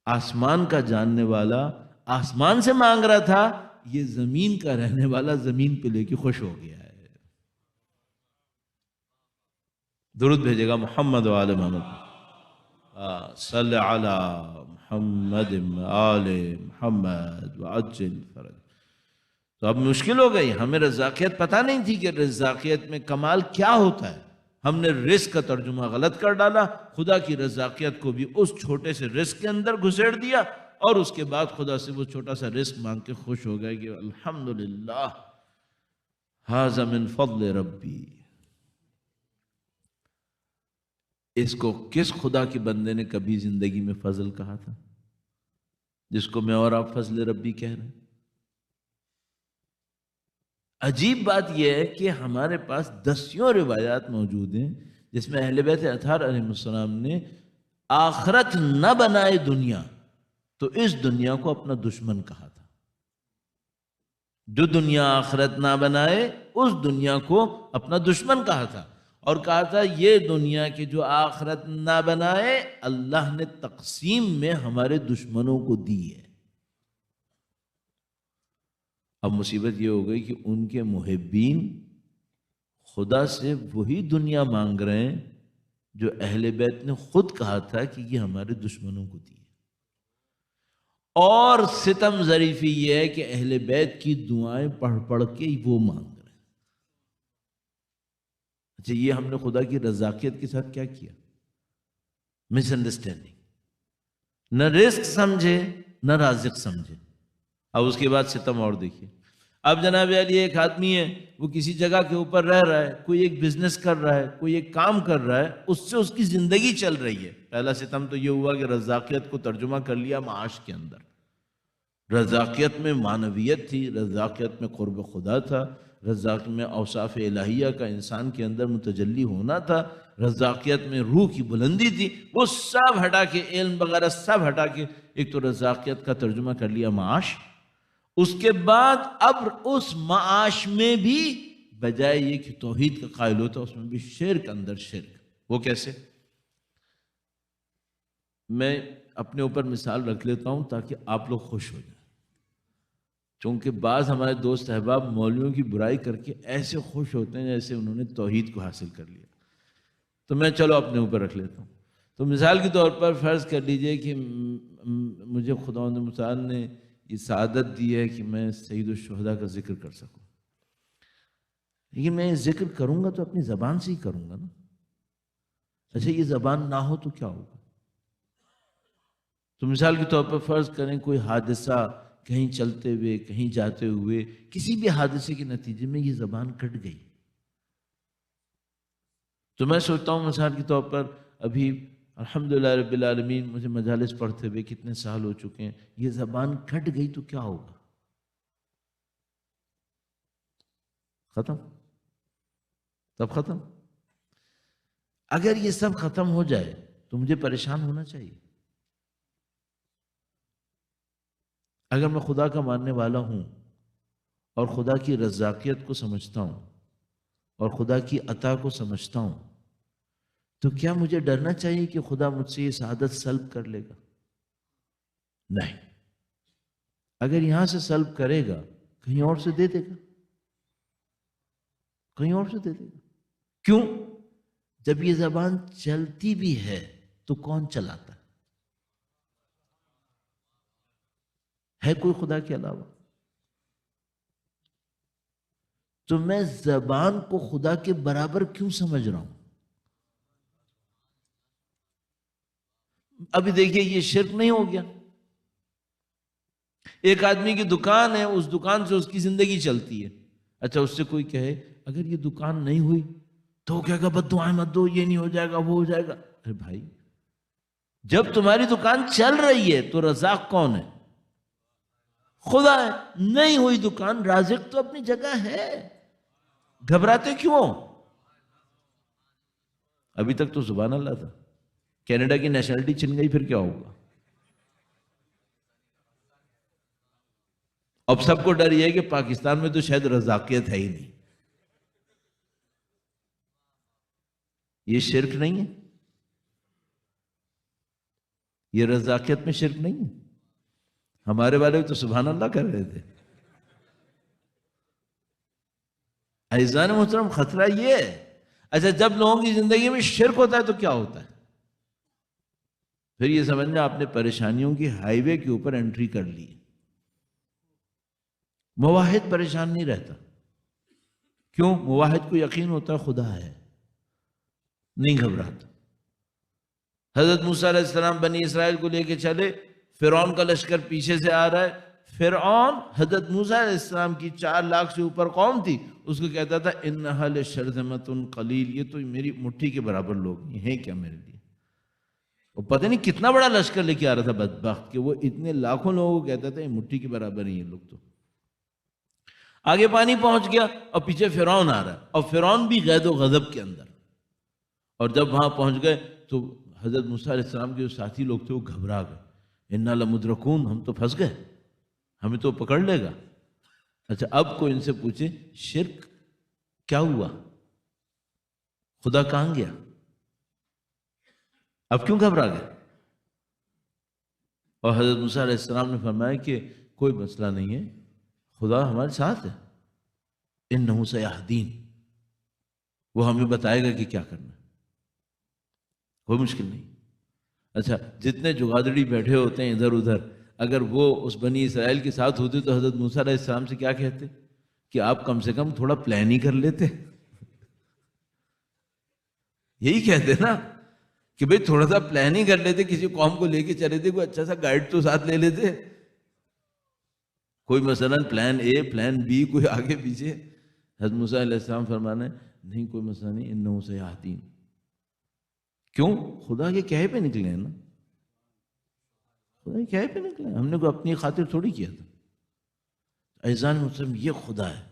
آسمان کا جاننے والا آسمان سے مانگ رہا تھا، یہ زمین کا رہنے والا زمین پہ لے کے خوش ہو گیا ہے۔ درود بھیجے گا محمد و آل محمد، صلی علی محمد آل محمد وعجل فرج۔ تو اب مشکل ہو گئی، ہمیں رزاقیت پتہ نہیں تھی کہ رزاقیت میں کمال کیا ہوتا ہے، ہم نے رزق کا ترجمہ غلط کر ڈالا، خدا کی رزاقیت کو بھی اس چھوٹے سے رزق کے اندر گھسیڑ دیا، اور اس کے بعد خدا سے وہ چھوٹا سا رزق مانگ کے خوش ہو گئے کہ الحمدللہ ھذا من فضل ربی۔ اس کو کس خدا کے بندے نے کبھی زندگی میں فضل کہا تھا جس کو میں اور آپ فضل ربی کہہ رہے ہیں؟ عجیب بات یہ ہے کہ ہمارے پاس دسیوں روایات موجود ہیں جس میں اہل بیت اطہار علیہ السلام نے آخرت نہ بنائے دنیا تو اس دنیا کو اپنا دشمن کہا تھا۔ جو دنیا آخرت نہ بنائے اس دنیا کو اپنا دشمن کہا تھا، اور کہا تھا یہ دنیا کے جو آخرت نہ بنائے اللہ نے تقسیم میں ہمارے دشمنوں کو دی ہے۔ اب مصیبت یہ ہو گئی کہ ان کے محبین خدا سے وہی دنیا مانگ رہے ہیں جو اہل بیت نے خود کہا تھا کہ یہ ہمارے دشمنوں کو دی ہے۔ اور ستم ظریفی یہ ہے کہ اہل بیت کی دعائیں پڑھ پڑھ کے وہ مانگ رہے ہیں۔ اچھا، یہ ہم نے خدا کی رزاقیت کے ساتھ کیا کیا؟ مس انڈرسٹینڈنگ، نہ رزق سمجھے نہ رازق سمجھے۔ اب اس کے بعد ستم اور دیکھیے، اب جناب علی ایک آدمی ہے، وہ کسی جگہ کے اوپر رہ رہا ہے، کوئی ایک بزنس کر رہا ہے، کوئی ایک کام کر رہا ہے، اس سے اس کی زندگی چل رہی ہے۔ پہلا ستم تو یہ ہوا کہ رزاقیت کو ترجمہ کر لیا معاش کے اندر۔ رزاقیت میں معنویت تھی، رزاقیت میں قرب خدا تھا، رزاقیت میں اوصاف الہیہ کا انسان کے اندر متجلی ہونا تھا، رزاقیت میں روح کی بلندی تھی، وہ سب ہٹا کے، علم وغیرہ سب ہٹا کے ایک تو رزاقیت کا ترجمہ کر لیا معاش۔ اس کے بعد اب اس معاش میں بھی بجائے یہ کہ توحید کا قائل ہوتا، اس میں بھی شرک اندر شرک۔ وہ کیسے؟ میں اپنے اوپر مثال رکھ لیتا ہوں تاکہ آپ لوگ خوش ہو جائیں، چونکہ بعض ہمارے دوست احباب مولویوں کی برائی کر کے ایسے خوش ہوتے ہیں جیسے انہوں نے توحید کو حاصل کر لیا، تو میں چلو اپنے اوپر رکھ لیتا ہوں۔ تو مثال کے طور پر فرض کر لیجئے کہ مجھے خداوند متعال نے یہ سعادت دی ہے کہ میں سید الشہداء کا ذکر کر سکوں، لیکن میں یہ ذکر کروں گا تو اپنی زبان سے ہی کروں گا نا۔ اچھا، یہ زبان نہ ہو تو کیا ہوگا؟ تو مثال کے طور پر فرض کریں کوئی حادثہ، کہیں چلتے ہوئے، کہیں جاتے ہوئے، کسی بھی حادثے کے نتیجے میں یہ زبان کٹ گئی، تو میں سوچتا ہوں مثال کے طور پر ابھی الحمدللہ رب العالمین مجھے مجالس پڑھتے ہوئے کتنے سال ہو چکے ہیں، یہ زبان کٹ گئی تو کیا ہوگا؟ ختم، سب ختم۔ اگر یہ سب ختم ہو جائے تو مجھے پریشان ہونا چاہیے؟ اگر میں خدا کا ماننے والا ہوں اور خدا کی رزاقیت کو سمجھتا ہوں اور خدا کی عطا کو سمجھتا ہوں تو کیا مجھے ڈرنا چاہیے کہ خدا مجھ سے یہ سعادت سلب کر لے گا؟ نہیں۔ اگر یہاں سے سلب کرے گا، کہیں اور سے دے دے گا، کہیں اور سے دے دے گا۔ کیوں؟ جب یہ زبان چلتی بھی ہے تو کون چلاتا ہے کوئی خدا کے علاوہ؟ تو میں زبان کو خدا کے برابر کیوں سمجھ رہا ہوں؟ ابھی دیکھیے یہ شرک نہیں ہو گیا؟ ایک آدمی کی دکان ہے، اس دکان سے اس کی زندگی چلتی ہے۔ اچھا اس سے کوئی کہے اگر یہ دکان نہیں ہوئی تو کہے گا بد دعائیں مت دو، یہ نہیں ہو جائے گا، وہ ہو جائے گا۔ ارے بھائی جب تمہاری دکان چل رہی ہے تو رزاق کون ہے؟ خدا ہے۔ نہیں ہوئی دکان، رازق تو اپنی جگہ ہے، گھبراتے کیوں؟ ابھی تک تو سبحان اللہ تھا، کینیڈا کی نیشنلٹی چھن گئی، پھر کیا ہوگا؟ اب سب کو ڈر یہ ہے کہ پاکستان میں تو شاید رزاقیت ہے ہی نہیں۔ یہ شرک نہیں ہے؟ یہ رزاقیت میں شرک نہیں ہے؟ ہمارے والے تو سبحان اللہ کر رہے تھے۔ عزیزان محترم خطرہ یہ ہے۔ اچھا جب لوگوں کی زندگی میں شرک ہوتا ہے تو کیا ہوتا ہے؟ پھر یہ سمجھنا آپ نے پریشانیوں کی ہائی وے کے اوپر انٹری کر لی۔ موحد پریشان نہیں رہتا، کیوں؟ موحد کو یقین ہوتا ہے خدا ہے، نہیں گھبراتا۔ حضرت موسیٰ علیہ السلام بنی اسرائیل کو لے کے چلے، فرعون کا لشکر پیچھے سے آ رہا ہے۔ فرعون حضرت موسیٰ علیہ السلام کی 4 لاکھ سے اوپر قوم تھی، اس کو کہتا تھا انہا لشرذمۃ قلیل، یہ تو میری مٹھی کے برابر لوگ نہیں ہیں کیا میرے لیے؟ وہ پتہ نہیں کتنا بڑا لشکر لے کے آ رہا تھا بدبخت، کہ وہ اتنے لاکھوں لوگوں کو کہتا تھا یہ مٹھی کے برابر ہی ہیں لوگ۔ تو آگے پانی پہنچ گیا اور پیچھے فرعون آ رہا ہے، اور فرعون بھی غید و غضب کے اندر۔ اور جب وہاں پہنچ گئے تو حضرت موسیٰ علیہ السلام کے جو ساتھی لوگ تھے وہ گھبرا گئے، انا لمدرکون، ہم تو پھنس گئے، ہمیں تو پکڑ لے گا۔ اچھا اب کوئی ان سے پوچھے شرک کیا ہوا؟ خدا کہاں گیا؟ اب کیوں گھبرا گئے؟ اور حضرت موسیٰ علیہ السلام نے فرمایا کہ کوئی مسئلہ نہیں ہے، خدا ہمارے ساتھ ہے، انہ سیہدین، وہ ہمیں بتائے گا کہ کیا کرنا ہے، کوئی مشکل نہیں۔ اچھا جتنے جگادڑی بیٹھے ہوتے ہیں ادھر ادھر، اگر وہ اس بنی اسرائیل کے ساتھ ہوتے تو حضرت موسیٰ علیہ السلام سے کیا کہتے کہ آپ کم سے کم تھوڑا پلان ہی کر لیتے؟ یہی کہتے نا کہ بھئی تھوڑا سا پلان ہی کر لیتے، کسی قوم کو لے کے چلے تھے، کوئی اچھا سا گائیڈ تو ساتھ لے لیتے، کوئی مثلا پلان اے پلان بی کوئی آگے پیچھے۔ حضرت موسیٰ علیہ السلام فرمانا ہے نہیں کوئی مسئلہ نہیں، انہو سیہدین۔ کیوں؟ خدا کے کہے پہ نکلے ہیں نا، خدا کے کہے پہ نکلے ہیں، ہم نے کوئی اپنی خاطر تھوڑی کیا تھا۔ عزیزان مسلم یہ خدا ہے،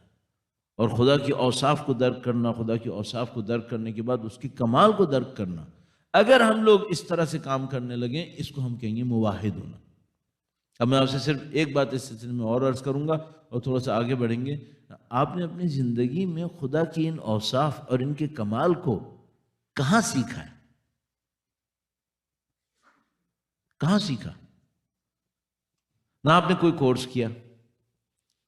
اور خدا کی اوصاف کو درک کرنا، خدا کی اوصاف کو درک کرنے کے بعد اس کی کمال کو درک کرنا، اگر ہم لوگ اس طرح سے کام کرنے لگیں اس کو ہم کہیں گے موحد ہونا۔ اب میں آپ سے صرف ایک بات اس سلسلے میں اور عرض کروں گا اور تھوڑا سا آگے بڑھیں گے۔ آپ نے اپنی زندگی میں خدا کی ان اوصاف اور ان کے کمال کو کہاں سیکھا ہے؟ کہاں سیکھا؟ نہ آپ نے کوئی کورس کیا،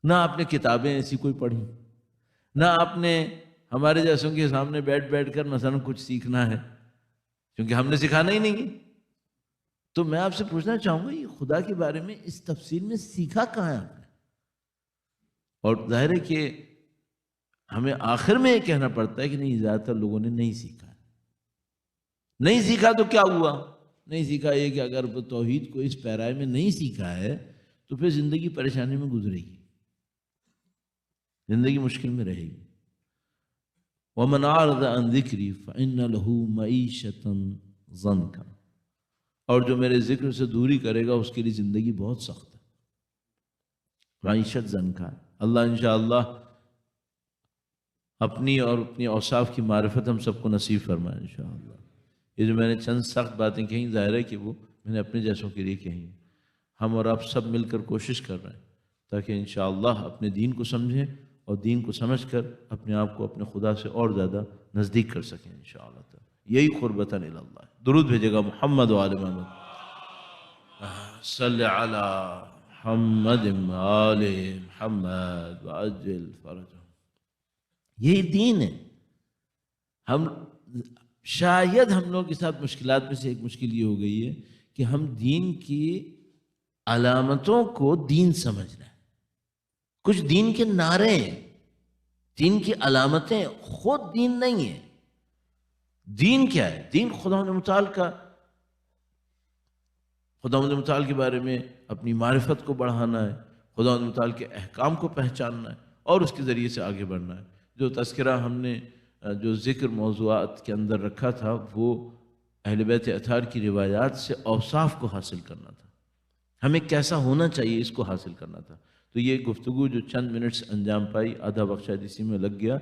نہ آپ نے کتابیں ایسی کوئی پڑھی، نہ آپ نے ہمارے جیسوں کے سامنے بیٹھ بیٹھ کر مثلا کچھ سیکھنا ہے، کیونکہ ہم نے سکھانا ہی نہیں ہے۔ تو میں آپ سے پوچھنا چاہوں گا یہ خدا کے بارے میں اس تفصیل میں سیکھا کہاں ہے آپ نے؟ اور ظاہر ہے کہ ہمیں آخر میں یہ کہنا پڑتا ہے کہ نہیں، زیادہ تر لوگوں نے نہیں سیکھا۔ نہیں سیکھا تو کیا ہوا؟ نہیں سیکھا یہ کہ اگر وہ توحید کو اس پیرائے میں نہیں سیکھا ہے تو پھر زندگی پریشانی میں گزرے گی، زندگی مشکل میں رہے گی۔ وَمَنْ أَعْرَضَ عَنْ ذِكْرِي فَإِنَّ لَهُ مَعِيشَةً ضَنْكًا، اور جو میرے ذکر سے دوری کرے گا اس کے لیے زندگی بہت سخت ہے، معیشت ضنکا۔ اللہ انشاءاللہ اپنی اور اپنی اوصاف کی معرفت ہم سب کو نصیب فرمائے انشاءاللہ۔ یہ جو میں نے چند سخت باتیں کہیں، ظاہر ہے کہ وہ میں نے اپنے جیسوں کے لیے کہیں، ہم اور آپ سب مل کر کوشش کر رہے ہیں تاکہ انشاءاللہ اپنے دین کو سمجھیں اور دین کو سمجھ کر اپنے آپ کو اپنے خدا سے اور زیادہ نزدیک کر سکیں انشاءاللہ تعالی۔ یہی قربتاً اللہ۔ درود بھیجے گا محمد و آل محمد، صلی علی محمد آل محمد وعجل فرجهم. یہی دین ہے. ہم شاید ہم لوگوں کے ساتھ مشکلات میں سے ایک مشکل یہ ہو گئی ہے کہ ہم دین کی علامتوں کو دین سمجھ رہے ہیں. کچھ دین کے نعرے ہیں، دین کی علامتیں خود دین نہیں ہیں. دین کیا ہے؟ دین خداوند متعال کا، خداوند متعال کے بارے میں اپنی معرفت کو بڑھانا ہے، خداوند متعال کے احکام کو پہچاننا ہے اور اس کے ذریعے سے آگے بڑھنا ہے. جو تذکرہ ہم نے جو ذکر موضوعات کے اندر رکھا تھا وہ اہل بیت اطہار کی روایات سے اوصاف کو حاصل کرنا تھا. ہمیں کیسا ہونا چاہیے اس کو حاصل کرنا تھا. تو یہ گفتگو جو چند منٹس انجام پائی، آدھا وقت شاید اسی میں لگ گیا،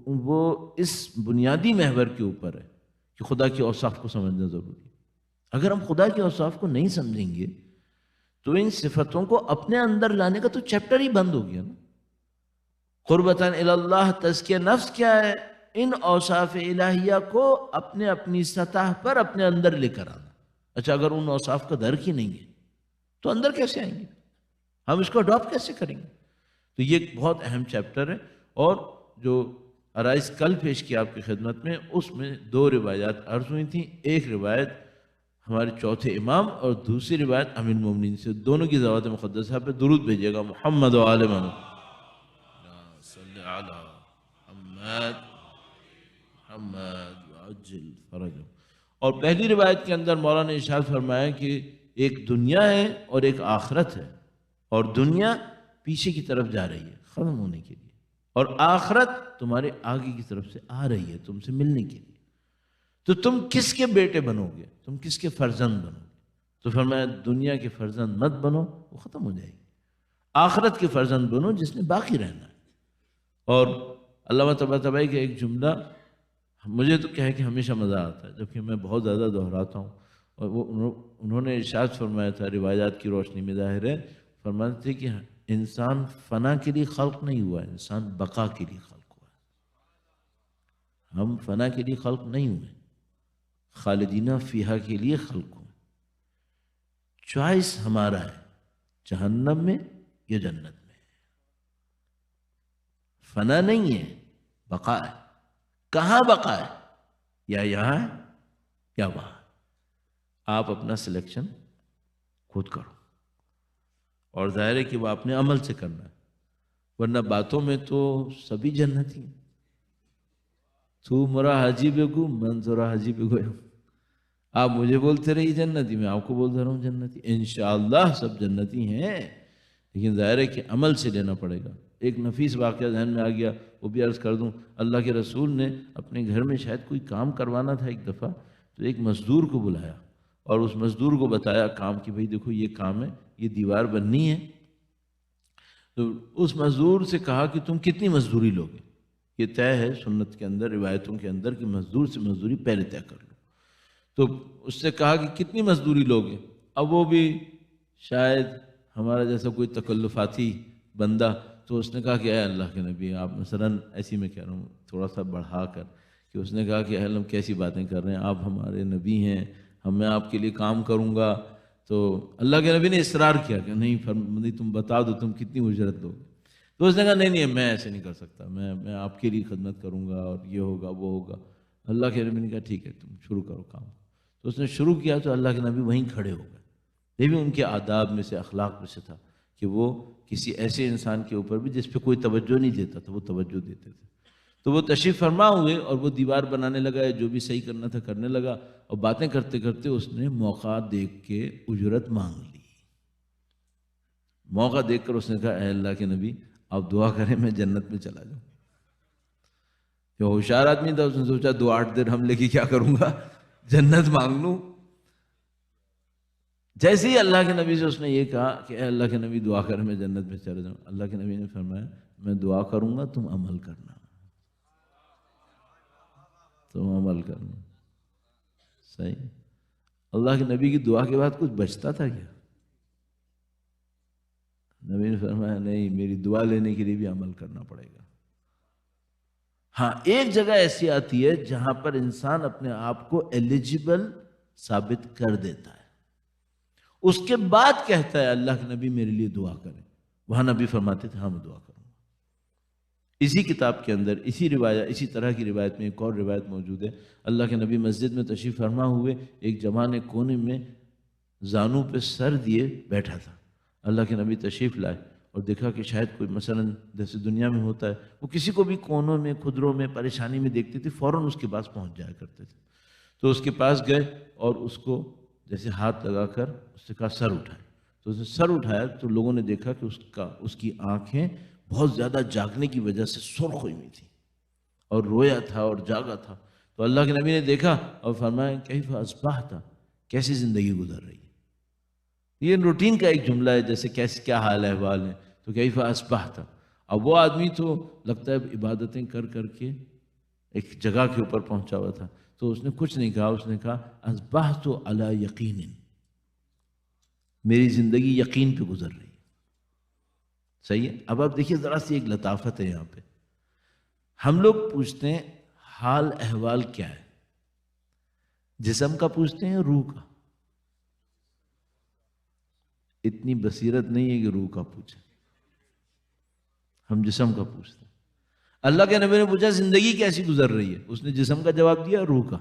وہ اس بنیادی محور کے اوپر ہے کہ خدا کے اوصاف کو سمجھنا ضروری ہے. اگر ہم خدا کے اوصاف کو نہیں سمجھیں گے تو ان صفتوں کو اپنے اندر لانے کا تو چیپٹر ہی بند ہو گیا نا. قربتاً اللہ، تزکیہ نفس کیا ہے؟ ان اوصاف الہیہ کو اپنی سطح پر اپنے اندر لے کر آنا. اچھا، اگر ان اوصاف کا درک ہی نہیں ہے تو اندر کیسے آئیں گے؟ ہم اس کو اڈاپٹ کیسے کریں گے؟ تو یہ ایک بہت اہم چیپٹر ہے. اور جو عرائض کل پیش کیا آپ کی خدمت میں، اس میں 2 روایات عرض ہوئی تھیں. ایک روایت ہمارے چوتھے امام اور دوسری روایت امیر المومنین سے. دونوں کی ذوات مقدسہ پہ درود بھیجیے گا. محمد و آل محمد صلی علی محمد محمد وعجل فرجہ. اور پہلی روایت کے اندر مولانا نے ارشاد فرمایا کہ ایک دنیا ہے اور ایک آخرت ہے، اور دنیا پیچھے کی طرف جا رہی ہے ختم ہونے کے لیے، اور آخرت تمہارے آگے کی طرف سے آ رہی ہے تم سے ملنے کے لیے. تو تم کس کے بیٹے بنو گے؟ تم کس کے فرزند بنو گے؟ تو فرمایا دنیا کے فرزند مت بنو، وہ ختم ہو جائے گی. آخرت کے فرزند بنو جس نے باقی رہنا ہے. اور علامہ طباطبائی کا ایک جملہ مجھے تو کہہ کے ہمیشہ مزہ آتا ہے، جبکہ میں بہت زیادہ دہراتا ہوں. اور وہ انہوں نے ارشاد فرمایا تھا، روایات کی روشنی میں ظاہر ہے، فرماتے تھے کہ انسان فنا کے لیے خلق نہیں ہوا ہے، انسان بقا کے لیے خلق ہوا ہے. ہم فنا کے لیے خلق نہیں ہوئے، خالدینہ فیہا کے لیے خلق ہوئے. چوائس ہمارا ہے، جہنم میں یا جنت میں. فنا نہیں ہے، بقا ہے. کہاں بقا ہے؟ یا یہاں ہے یا وہاں. آپ اپنا سلیکشن خود کرو، اور ظاہر ہے کہ وہ اپنے عمل سے کرنا ہے، ورنہ باتوں میں تو سبھی جنتی ہیں. تو مرا حاجی بگو من زرا حاجی بگو. آپ مجھے بولتے رہی جنتی، میں آپ کو بولتا رہا ہوں جنتی. انشاءاللہ سب جنتی ہیں، لیکن ظاہر ہے کہ عمل سے لینا پڑے گا. ایک نفیس واقعہ ذہن میں آ گیا، وہ بھی عرض کر دوں. اللہ کے رسول نے اپنے گھر میں شاید کوئی کام کروانا تھا ایک دفعہ، تو ایک مزدور کو بلایا اور اس مزدور کو بتایا کام کہ بھئی دیکھو یہ کام ہے، یہ دیوار بننی ہے. تو اس مزدور سے کہا کہ تم کتنی مزدوری لوگے؟ یہ طے ہے سنت کے اندر، روایتوں کے اندر، کہ مزدور سے مزدوری پہلے طے کر لو. تو اس سے کہا کہ کتنی مزدوری لوگے؟ اب وہ بھی شاید ہمارا جیسا کوئی تکلفاتی بندہ، تو اس نے کہا کہ اے اللہ کے نبی، آپ مثلاً ایسی میں کہہ رہا ہوں تھوڑا سا بڑھا کر، کہ اس نے کہا کہ اے اللہ کیسی باتیں کر رہے ہیں، آپ ہمارے نبی ہیں، میں آپ کے لیے کام کروں گا. تو اللہ کے نبی نے اصرار کیا کہ نہیں تم بتا دو تم کتنی اجرت دو گے. تو اس نے کہا نہیں میں ایسے نہیں کر سکتا، میں آپ کے لیے خدمت کروں گا اور یہ ہوگا وہ ہوگا. اللہ کے نبی نے کہا ٹھیک ہے تم شروع کرو کام. تو اس نے شروع کیا تو اللہ کے نبی وہیں کھڑے ہو گئے. یہ بھی ان کے آداب میں سے، اخلاق میں سے تھا کہ وہ کسی ایسے انسان کے اوپر بھی جس پہ کوئی توجہ نہیں دیتا تھا وہ توجہ دیتے تھے. تو وہ تشریف فرما ہوئے اور وہ دیوار بنانے لگا، جو بھی صحیح کرنا تھا کرنے لگا، اور باتیں کرتے کرتے اس نے موقع دیکھ کے اجرت مانگ لی. موقع دیکھ کر اس نے کہا اے اللہ کے نبی آپ دعا کریں میں جنت میں چلا جاؤں. جو ہوشیار آدمی تھا اس نے سوچا 2-8 درہم لے کے کیا کروں گا، جنت مانگ لوں. جیسے ہی اللہ کے نبی سے اس نے یہ کہا کہ اے اللہ کے نبی دعا کریں میں جنت میں چلا جاؤں، اللہ کے نبی نے فرمایا میں دعا کروں گا تم عمل کرنا، تم عمل کرنا. صحیح. اللہ کے نبی کی دعا کے بعد کچھ بچتا تھا کیا؟ نبی نے فرمایا نہیں، میری دعا لینے کے لیے بھی عمل کرنا پڑے گا. ہاں ایک جگہ ایسی آتی ہے جہاں پر انسان اپنے آپ کو ایلیجیبل ثابت کر دیتا ہے، اس کے بعد کہتا ہے اللہ کے نبی میرے لیے دعا کریں. وہاں نبی فرماتے تھے ہاں میں دعا کروں گا. اسی کتاب کے اندر اسی روایت اسی طرح کی روایت میں ایک اور روایت موجود ہے. اللہ کے نبی مسجد میں تشریف فرما ہوئے ایک جوان کونے میں زانوں پہ سر دیے بیٹھا تھا. اللہ کے نبی تشریف لائے اور دیکھا کہ شاید کوئی مثلا جیسے دنیا میں ہوتا ہے وہ کسی کو بھی کونوں میں کھدروں میں پریشانی میں دیکھتے تھے فوراً اس کے پاس پہنچ جایا کرتے تھے. تو اس کے پاس گئے اور اس کو جیسے ہاتھ لگا کر اس سے کہا سر اٹھائے. تو اس نے سر اٹھایا تو لوگوں نے دیکھا کہ اس کی آنکھیں بہت زیادہ جاگنے کی وجہ سے سرخ ہوئی تھی اور رویا تھا اور جاگا تھا. تو اللہ کے نبی نے دیکھا اور فرمایا کیف اصبحت، کیسی زندگی گزر رہی ہے. یہ روٹین کا ایک جملہ ہے جیسے کیا حال احوال ہے. تو کیف اصبحت. اب وہ آدمی تو لگتا ہے عبادتیں کر کر کے ایک جگہ کے اوپر پہنچا ہوا تھا. تو اس نے کچھ نہیں کہا، اس نے کہا اصبحت علی یقین، میری زندگی یقین پہ گزر رہی ہے. صحیح ہے. اب آپ دیکھیے ذرا سی ایک لطافت ہے یہاں پہ. ہم لوگ پوچھتے ہیں حال احوال کیا ہے، جسم کا پوچھتے ہیں روح کا. اتنی بصیرت نہیں ہے کہ روح کا پوچھیں، ہم جسم کا پوچھتے ہیں. اللہ کے نبی نے پوچھا زندگی کیسی گزر رہی ہے، اس نے جسم کا جواب دیا روح کا.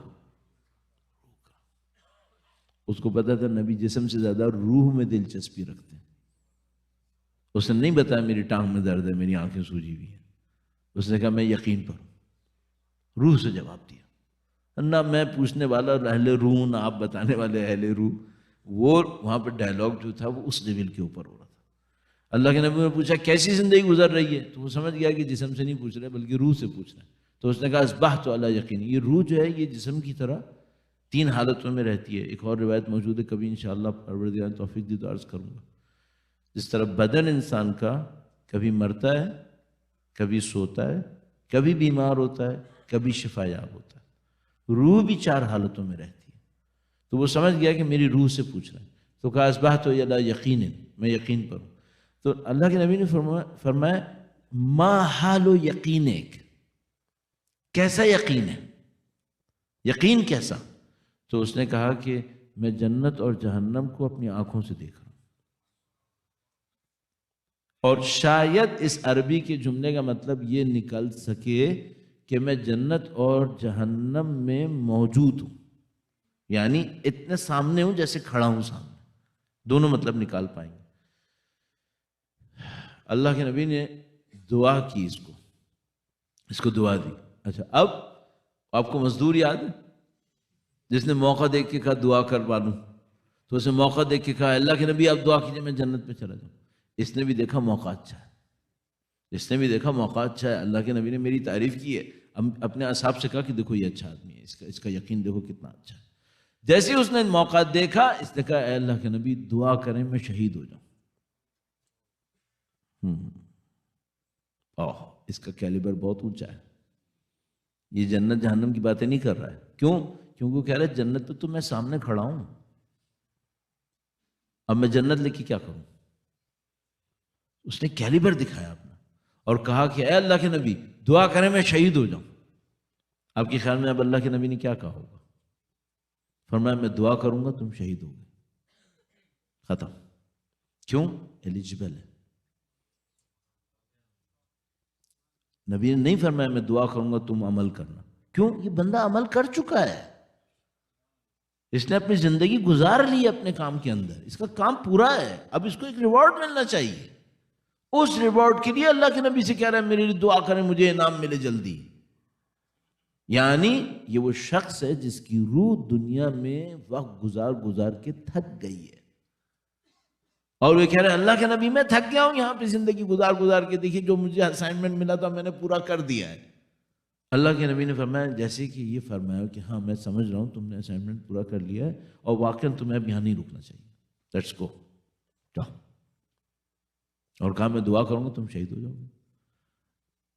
اس کو پتا تھا نبی جسم سے زیادہ روح میں دلچسپی رکھتے ہیں. اس نے نہیں بتایا میری ٹانگ میں درد ہے، میری آنکھیں سوجی ہوئی ہیں. اس نے کہا میں یقین پر ہوں. روح سے جواب دیا. نہ میں پوچھنے والا اہل روح نہ آپ بتانے والے اہل روح. وہ وہاں پہ ڈائلاگ جو تھا وہ اس لیول کے اوپر ہو رہا تھا. اللہ کے نبی نے پوچھا کیسی زندگی گزر رہی ہے، تو وہ سمجھ گیا کہ جسم سے نہیں پوچھ رہے بلکہ روح سے پوچھ رہے ہیں. تو اس نے کہا اصبحت علی یقین. یہ روح جو ہے یہ جسم کی طرح 3 حالتوں میں رہتی ہے. ایک اور روایت موجود ہے، کبھی انشاءاللہ پروردگار نے توفیق دی تو عرض کروں گا. جس طرح بدن انسان کا کبھی مرتا ہے، کبھی سوتا ہے، کبھی بیمار ہوتا ہے، کبھی شفا یاب ہوتا ہے، روح بھی 4 حالتوں میں رہتی ہے. تو وہ سمجھ گیا کہ میری روح سے پوچھ رہا ہے. تو کہا اصبحت علی یقین، میں یقین پر ہوں. تو اللہ کے نبی نے فرمایا ما حال یقینک، کیسا یقین ہے، یقین کیسا؟ تو اس نے کہا کہ میں جنت اور جہنم کو اپنی آنکھوں سے دیکھ رہا ہوں. اور شاید اس عربی کے جملے کا مطلب یہ نکل سکے کہ میں جنت اور جہنم میں موجود ہوں، یعنی اتنے سامنے ہوں جیسے کھڑا ہوں سامنے. دونوں مطلب نکال پائیں گے. اللہ کے نبی نے دعا کی، اس کو دعا دی. اچھا اب آپ کو مزدور یاد ہے جس نے موقع دیکھ کے کہا دعا کر پالوں، تو اسے موقع دیکھ کے کہا اللہ کے نبی آپ دعا کیجئے میں جنت میں چلا جاؤں. اس نے بھی دیکھا موقع اچھا ہے، اس نے بھی دیکھا موقع اچھا ہے. اللہ کے نبی نے میری تعریف کی ہے، اپنے اصحاب سے کہا کہ دیکھو یہ اچھا آدمی ہے، اس کا یقین دیکھو کتنا اچھا ہے. جیسے اس نے موقع دیکھا اس نے کہا اے اللہ کے نبی دعا کریں میں شہید ہو جاؤں. اس کا کیلیبر بہت اونچا ہے. یہ جنت جہنم کی باتیں نہیں کر رہا ہے. کیوں؟ کیونکہ وہ کہہ رہا ہے جنت تو میں سامنے کھڑا ہوں، اب میں جنت لے کے کیا کروں. اس نے کیلیبر دکھایا اپنا اور کہا کہ اے اللہ کے نبی دعا کریں میں شہید ہو جاؤں. آپ کے خیال میں اب اللہ کے نبی نے کیا کہا ہوگا؟ فرمایا میں دعا کروں گا تم شہید ہو گئے، ختم. کیوں؟ ایلیجبل ہے. نبی نے نہیں فرمایا میں دعا کروں گا تم عمل کرنا. کیوں؟ یہ بندہ عمل کر چکا ہے، اس نے اپنی زندگی گزار لی اپنے کام کے اندر، اس کا کام پورا ہے. اب اس کو ایک ریوارڈ ملنا چاہیے. اس ریوارڈ کے لیے اللہ کے نبی سے کہہ رہا ہے میرے لیے دعا کریں مجھے انعام ملے جلدی. یعنی یہ وہ شخص ہے جس کی روح دنیا میں وقت گزار کے تھک گئی ہے، اور وہ کہہ رہے ہیں اللہ کے نبی میں تھک گیا ہوں یہاں پہ زندگی گزار کے، دیکھیے جو مجھے اسائنمنٹ ملا تھا میں نے پورا کر دیا ہے. اللہ کے نبی نے فرمایا جیسے کہ یہ فرمایا کہ ہاں میں سمجھ رہا ہوں تم نے اسائنمنٹ پورا کر لیا ہے اور واقعاً تمہیں اب یہاں نہیں رکنا چاہیے، لیٹس گو، جاؤ. اور کہا میں دعا کروں گا تم شہید ہو جاؤ گے.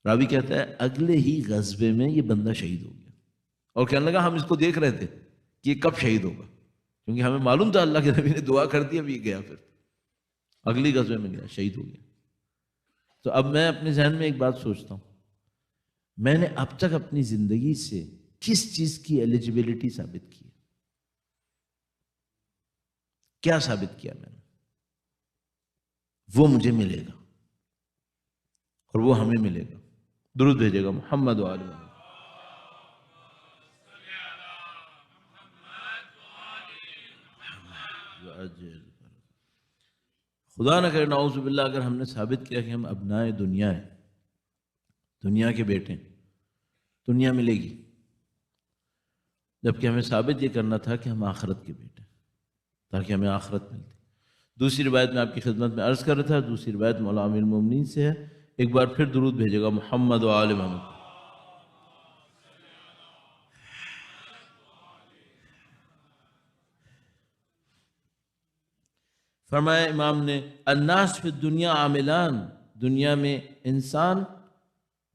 راوی کہتا ہے اگلے ہی غزوے میں یہ بندہ شہید ہو گیا اور کہنے لگا ہم اس کو دیکھ رہے تھے کہ یہ کب شہید ہوگا، کیونکہ ہمیں معلوم تھا اللہ کے نبی نے دعا کر دی. اب یہ گیا، پھر اگلی غزوے میں گیا شہید ہو گیا. تو اب میں اپنے ذہن میں ایک بات سوچتا ہوں، میں نے اب تک اپنی زندگی سے کس چیز کی ایلیجبلٹی ثابت کی؟ کیا ثابت کیا میں نے؟ وہ مجھے ملے گا اور وہ ہمیں ملے گا. درود بھیجے گا محمد و آل محمد. خدا نہ کرے نعوذ باللہ اگر ہم نے ثابت کیا کہ ہم ابنائے دنیا ہیں، دنیا کے بیٹے ہیں، دنیا ملے گی، جبکہ ہمیں ثابت یہ کرنا تھا کہ ہم آخرت کے بیٹے ہیں تاکہ ہمیں آخرت ملتی. دوسری روایت میں آپ کی خدمت میں عرض کر رہا تھا، دوسری روایت مولا امیر المومنین سے ہے. ایک بار پھر درود بھیجے گا محمد و آل محمد. فرمایا امام نے الناس فی الدنیا عاملان، دنیا میں انسان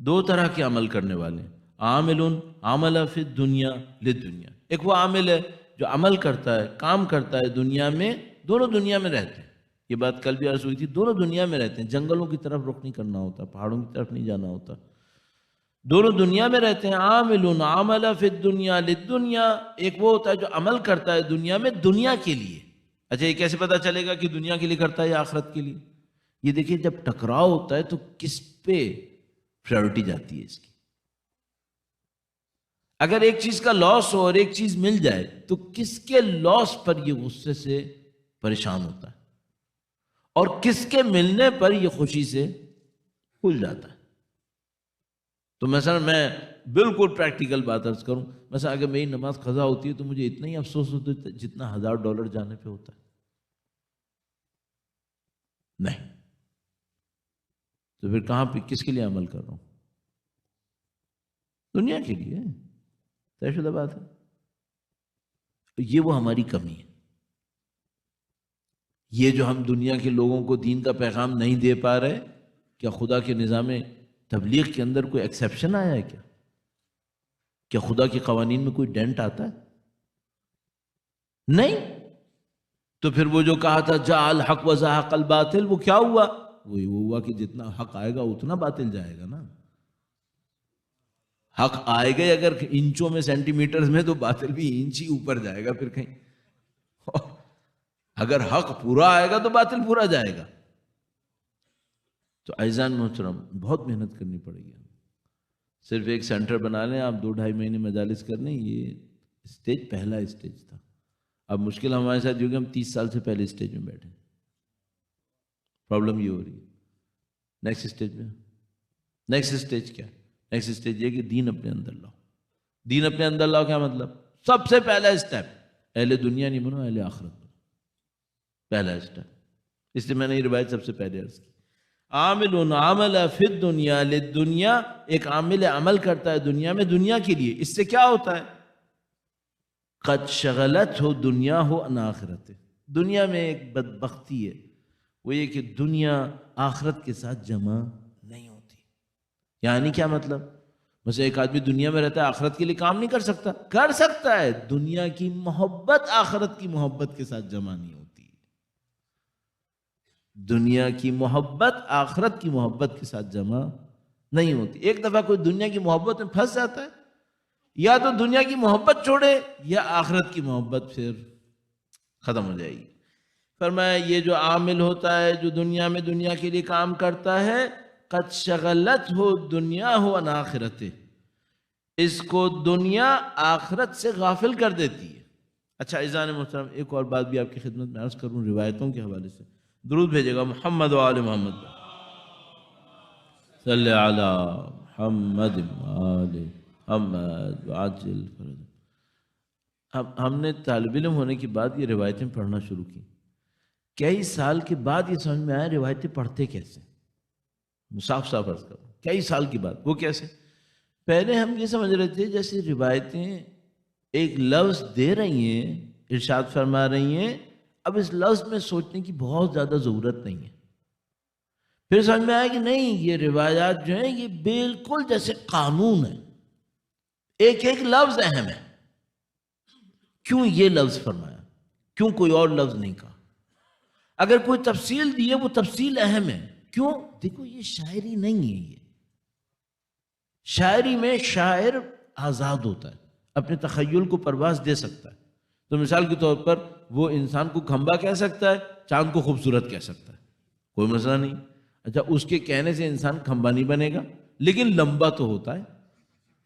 دو طرح کے عمل کرنے والے ہیں. عامل عمل فی الدنیا للدنیا، ایک وہ عامل ہے جو عمل کرتا ہے، کام کرتا ہے دنیا میں، دونوں دنیا میں رہتے ہیں. یہ بات کل بھی عرض ہوئی تھی، دونوں دنیا میں رہتے ہیں، جنگلوں کی طرف رخ نہیں کرنا ہوتا، پہاڑوں کی طرف نہیں جانا ہوتا، دونوں دنیا میں رہتے ہیں. عامل عمل فی الدنیا للدنیا، ایک وہ ہوتا ہے جو عمل کرتا ہے دنیا میں دنیا کے لیے. اچھا یہ کیسے پتا چلے گا کہ دنیا کے لیے کرتا ہے یا آخرت کے لیے؟ یہ دیکھیے جب ٹکراؤ ہوتا ہے تو کس پہ پرائیورٹی جاتی ہے اس کی. اگر ایک چیز کا لاس ہو اور ایک چیز مل جائے تو کس کے لاس پر یہ غصے سے پریشان ہوتا ہے اور کس کے ملنے پر یہ خوشی سے بھول جاتا ہے. تو مثلا میں بالکل پریکٹیکل بات عرض کروں، مثلا اگر میری نماز قضا ہوتی ہے تو مجھے اتنا ہی افسوس ہوتا ہے جتنا $1000 جانے پہ ہوتا ہے. نہیں تو پھر کہاں پہ کس کے لیے عمل کر رہا ہوں؟ دنیا کے لیے. طے شدہ بات ہے. یہ وہ ہماری کمی ہے. یہ جو ہم دنیا کے لوگوں کو دین کا پیغام نہیں دے پا رہے، کیا خدا کے نظام تبلیغ کے اندر کوئی ایکسیپشن آیا ہے کیا خدا کے قوانین میں کوئی ڈینٹ آتا ہے؟ نہیں. تو پھر وہ جو کہا تھا جاء الحق وزهق الباطل، وہ کیا ہوا؟ وہ ہوا کہ جتنا حق آئے گا اتنا باطل جائے گا نا. حق آئے گا اگر انچوں میں سینٹی میٹرز میں، تو باطل بھی انچ ہی اوپر جائے گا پھر کہیں. اگر حق پورا آئے گا تو باطل پورا جائے گا. تو عزیزان محترم بہت محنت کرنی پڑے گی. صرف ایک سینٹر بنا لیں آپ، 2-2.5 مہینے مجالس کر لیں، یہ اسٹیج پہلا اسٹیج تھا. اب مشکل ہمارے ساتھ جو کہ ہم 30 سال سے پہلے اسٹیج میں بیٹھے. پرابلم یہ ہو رہی ہے. نیکسٹ اسٹیج میں، نیکسٹ اسٹیج کیا؟ نیکسٹ اسٹیج یہ کہ دین اپنے اندر لاؤ. دین اپنے اندر لاؤ کیا مطلب؟ سب سے پہلا اسٹیپ اہل دنیا نہیں بنو، اہل آخرت بنو. پہلا اسٹیپ. اس لیے میں نے یہ روایت سب سے پہلے عرض کی. عامل عمل فی الدنیا للدنیا، ایک عامل عمل کرتا ہے دنیا میں دنیا کے لیے. اس سے کیا ہوتا ہے؟ قد شغلت ہو دنیا ہو ان آخرت. دنیا میں ایک بدبختی ہے، وہ یہ کہ دنیا آخرت کے ساتھ جمع نہیں ہوتی. یعنی کیا مطلب؟ مثلا ایک آدمی دنیا میں رہتا ہے، آخرت کے لیے کام نہیں کر سکتا. کر سکتا ہے، دنیا کی محبت آخرت کی محبت کے ساتھ جمع نہیں ہوتی. دنیا کی محبت آخرت کی محبت کے ساتھ جمع نہیں ہوتی. ایک دفعہ کوئی دنیا کی محبت میں پھنس جاتا ہے، یا تو دنیا کی محبت چھوڑے یا آخرت کی محبت پھر ختم ہو جائے گی. فرمایا یہ جو عامل ہوتا ہے جو دنیا میں دنیا کے لیے کام کرتا ہے، قد شغلت ہو دنیا ہو ان آخرت، اس کو دنیا آخرت سے غافل کر دیتی ہے. اچھا عزیزان محترم ایک اور بات بھی آپ کی خدمت میں عرض کروں روایتوں کے حوالے سے. درود بھیجے گا محمد و آل محمد. صلی علی محمد و آل محمد وعجل فرج. ہم نے طالب علم ہونے کے بعد یہ روایتیں پڑھنا شروع کی. کئی سال کے بعد یہ سمجھ میں آیا روایتیں پڑھتے کیسے. صاف صاف عرض کروں، کئی سال کے بعد. وہ کیسے؟ پہلے ہم یہ سمجھ رہے تھے جیسے روایتیں ایک لفظ دے رہی ہیں، ارشاد فرما رہی ہیں، اب اس لفظ میں سوچنے کی بہت زیادہ ضرورت نہیں ہے. پھر سمجھ میں آیا کہ نہیں، یہ روایات جو ہیں یہ بالکل جیسے قانون ہے، ایک ایک لفظ اہم ہے. کیوں یہ لفظ فرمایا، کیوں کوئی اور لفظ نہیں کہا؟ اگر کوئی تفصیل دی ہے وہ تفصیل اہم ہے. کیوں؟ دیکھو یہ شاعری نہیں ہے. یہ شاعری میں شاعر آزاد ہوتا ہے، اپنے تخیل کو پرواز دے سکتا ہے. تو مثال کے طور پر وہ انسان کو کھمبا کہہ سکتا ہے، چاند کو خوبصورت کہہ سکتا ہے، کوئی مسئلہ نہیں۔ اچھا، اس کے کہنے سے انسان کھمبا نہیں بنے گا، لیکن لمبا تو ہوتا ہے،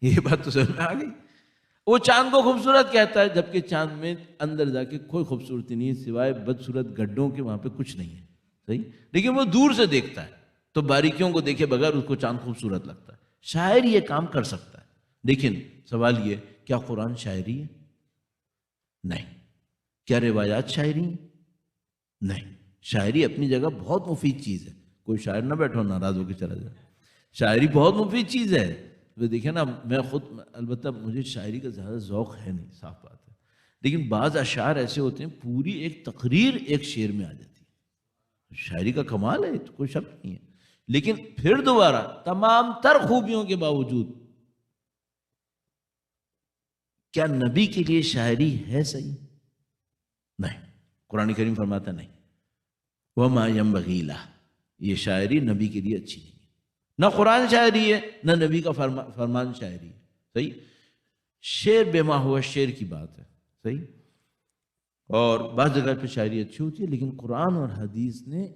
یہ بات تو سمجھ میں آ گئی۔ وہ چاند کو خوبصورت کہتا ہے، جبکہ چاند میں اندر جا کے کوئی خوبصورتی نہیں ہے سوائے بدصورت گڈھوں کے، وہاں پہ کچھ نہیں ہے، صحیح، لیکن وہ دور سے دیکھتا ہے تو باریکیوں کو دیکھے بغیر اس کو چاند خوبصورت لگتا ہے۔ شاعر یہ کام کر سکتا ہے، لیکن سوال یہ، کیا قرآن شاعری ہے؟ نہیں۔ کیا روایات شاعری ہیں؟ نہیں۔ شاعری اپنی جگہ بہت مفید چیز ہے، کوئی شاعر نہ بیٹھو ناراض ہو کے چلا جائے، شاعری بہت مفید چیز ہے۔ وہ دیکھیں نا، میں خود البتہ مجھے شاعری کا زیادہ ذوق ہے نہیں، صاف بات ہے، لیکن بعض اشعار ایسے ہوتے ہیں پوری ایک تقریر ایک شعر میں آ جاتی ہے۔ شاعری کا کمال ہے، تو کوئی شک نہیں ہے، لیکن پھر دوبارہ تمام تر خوبیوں کے باوجود کیا نبی کے لیے شاعری ہے صحیح؟ نہیں۔ قرآن کریم فرماتا نہیں، وَمَا يَنبَغِي لَهُ، یہ شاعری نبی کے لیے اچھی نہیں ہے۔ نہ قرآن شاعری ہے، نہ نبی کا فرمان شاعری ہے، صحیح۔ شعر بے ما ہوا شعر کی بات ہے، صحیح۔ اور بعض جگہ پہ شاعری اچھی ہوتی ہے، لیکن قرآن اور حدیث نے،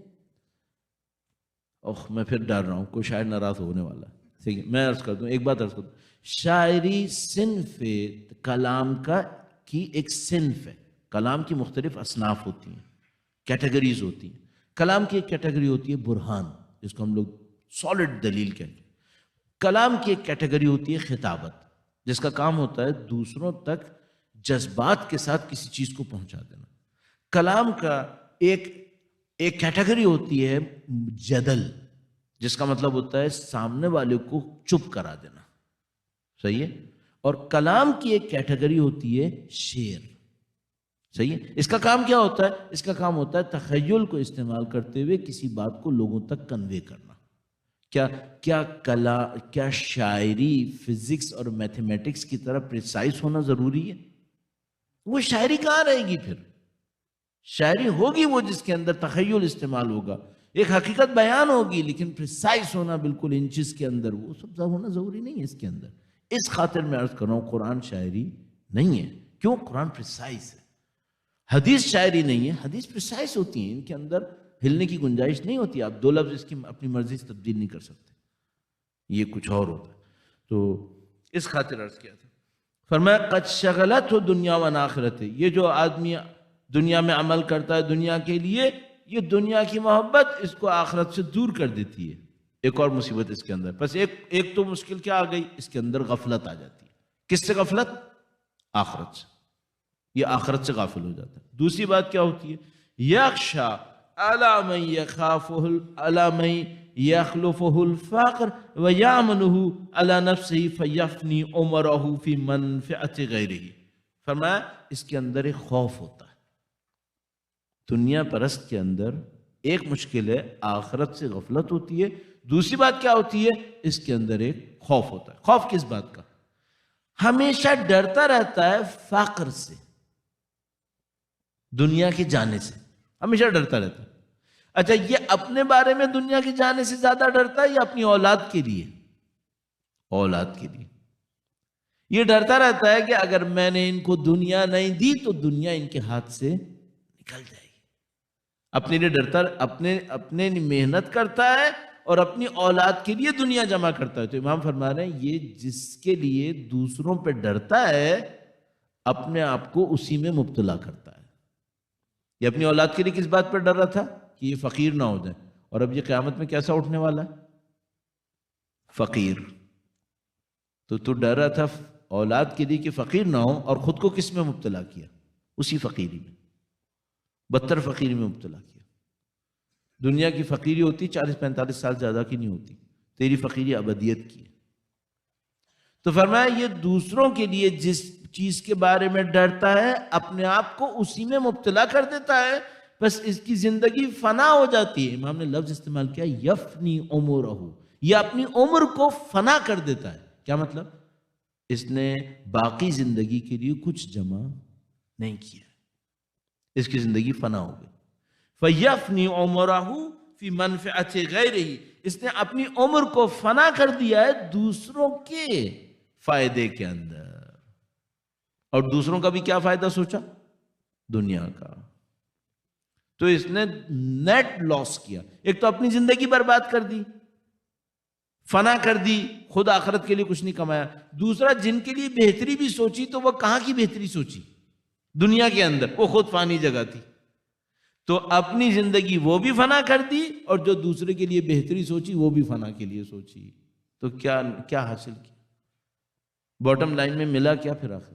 میں پھر ڈر رہا ہوں کوئی شاعر ناراض ہونے والا ہے، ٹھیک ہے، میں عرض کر دوں، ایک بات عرض کر دوں، شاعری صنف کلام کی ایک صنف ہے۔ کلام کی مختلف اصناف ہوتی ہیں، کیٹیگریز ہوتی ہیں۔ کلام کی ایک کیٹیگری ہوتی ہے برہان، جس کو ہم لوگ سالڈ دلیل کہتے ہیں۔ کلام کی ایک کیٹیگری ہوتی ہے خطابت، جس کا کام ہوتا ہے دوسروں تک جذبات کے ساتھ کسی چیز کو پہنچا دینا۔ کلام کا ایک کیٹیگری ہوتی ہے جدل، جس کا مطلب ہوتا ہے سامنے والے کو چپ کرا دینا، صحیح ہے۔ اور کلام کی ایک کیٹیگری ہوتی ہے شعر، صحیح ہے۔ اس کا کام کیا ہوتا ہے؟ اس کا کام ہوتا ہے تخیل کو استعمال کرتے ہوئے کسی بات کو لوگوں تک کنوے کرنا۔ کیا شاعری فزکس اور میتھمیٹکس کی طرح پریسائز ہونا ضروری ہے؟ وہ شاعری کہاں رہے گی پھر؟ شاعری ہوگی وہ جس کے اندر تخیل استعمال ہوگا، ایک حقیقت بیان ہوگی، لیکن پریسائز ہونا بالکل انچز کے اندر، وہ سب ہونا ضروری نہیں ہے اس کے اندر۔ اس خاطر میں عرض کر رہا ہوں قرآن شاعری نہیں ہے۔ کیوں؟ قرآن پریسائز ہے۔ حدیث شاعری نہیں ہے، حدیث پریسائز ہوتی ہیں، ان کے اندر ہلنے کی گنجائش نہیں ہوتی، آپ دو لفظ اس کی اپنی مرضی سے تبدیل نہیں کر سکتے، یہ کچھ اور ہوتا ہے۔ تو اس خاطر عرض کیا تھا، فرمایا قد شغلت ہو دنیا و آخرت، یہ جو آدمی دنیا میں عمل کرتا ہے دنیا کے لیے، یہ دنیا کی محبت اس کو آخرت سے دور کر دیتی ہے۔ ایک اور مصیبت اس کے اندر، بس ایک تو مشکل کیا آ گئی، اس کے اندر غفلت آ جاتی ہے۔ کس سے غفلت؟ آخرت سے، یہ آخرت سے غافل ہو جاتا ہے۔ دوسری بات کیا ہوتی ہے؟ یخشا علی من یخافہ علی من یخلفہ الفقر ویامنہ علی نفسہ فیفنی عمرہ فی منفعت غیرہ۔ فرمایا اس کے اندر ایک خوف ہوتا ہے، دنیا پرست کے اندر ایک مشکل ہے، آخرت سے غفلت ہوتی ہے۔ دوسری بات کیا ہوتی ہے؟ اس کے اندر ایک خوف ہوتا ہے۔ خوف کس بات کا؟ ہمیشہ ڈرتا رہتا ہے فقر سے، دنیا کے جانے سے، ہمیشہ ڈرتا رہتا ہے۔ اچھا، یہ اپنے بارے میں دنیا کے جانے سے زیادہ ڈرتا ہے یا اپنی اولاد کے لیے؟ اولاد کے لیے یہ ڈرتا رہتا ہے کہ اگر میں نے ان کو دنیا نہیں دی تو دنیا ان کے ہاتھ سے نکل جائے گی۔ اپنے لیے ڈرتا، اپنے محنت کرتا ہے اور اپنی اولاد کے لیے دنیا جمع کرتا ہے۔ تو امام فرما رہے ہیں یہ جس کے لیے دوسروں پہ ڈرتا ہے اپنے آپ کو اسی میں مبتلا کرتا ہے۔ یہ اپنی اولاد کے لیے کس بات پر ڈر رہا تھا؟ کہ یہ فقیر نہ ہو جائے، اور اب یہ قیامت میں کیسا اٹھنے والا ہے؟ فقیر۔ تو ڈر رہا تھا اولاد کے لیے کہ فقیر نہ ہو، اور خود کو کس میں مبتلا کیا؟ اسی فقیری میں، بدتر فقیری میں مبتلا کیا۔ دنیا کی فقیری ہوتی 40-45 سال زیادہ کی نہیں ہوتی، تیری فقیری ابدیت کی ہے۔ تو فرمایا یہ دوسروں کے لیے جس چیز کے بارے میں ڈرتا ہے اپنے آپ کو اسی میں مبتلا کر دیتا ہے، بس اس کی زندگی فنا ہو جاتی ہے۔ امام نے لفظ استعمال کیا یفنی عمرہ، یہ اپنی عمر کو فنا کر دیتا ہے۔ کیا مطلب؟ اس نے باقی زندگی کے لیے کچھ جمع نہیں کیا، اس کی زندگی فنا ہو گئی۔ فَيَفْنِي عُمْرَهُ فِي مَنْفِعَةِ غَيْرِهِ، اس نے اپنی عمر کو فنا کر دیا ہے دوسروں کے فائدے کے اندر۔ اور دوسروں کا بھی کیا فائدہ سوچا؟ دنیا کا. تو اس نے نیٹ لاس کیا. ایک تو اپنی زندگی برباد کر دی، فنا کر دی، خود آخرت کے لیے کچھ نہیں کمایا. دوسرا، جن کے لیے بہتری بھی سوچی تو وہ کہاں کی بہتری سوچی؟ دنیا کے اندر. وہ خود فانی جگہ تھی. تو اپنی زندگی وہ بھی فنا کر دی، اور جو دوسرے کے لیے بہتری سوچی وہ بھی فنا کے لیے سوچی. تو کیا حاصل کیا؟ باٹم لائن میں ملا کیا پھر آخر؟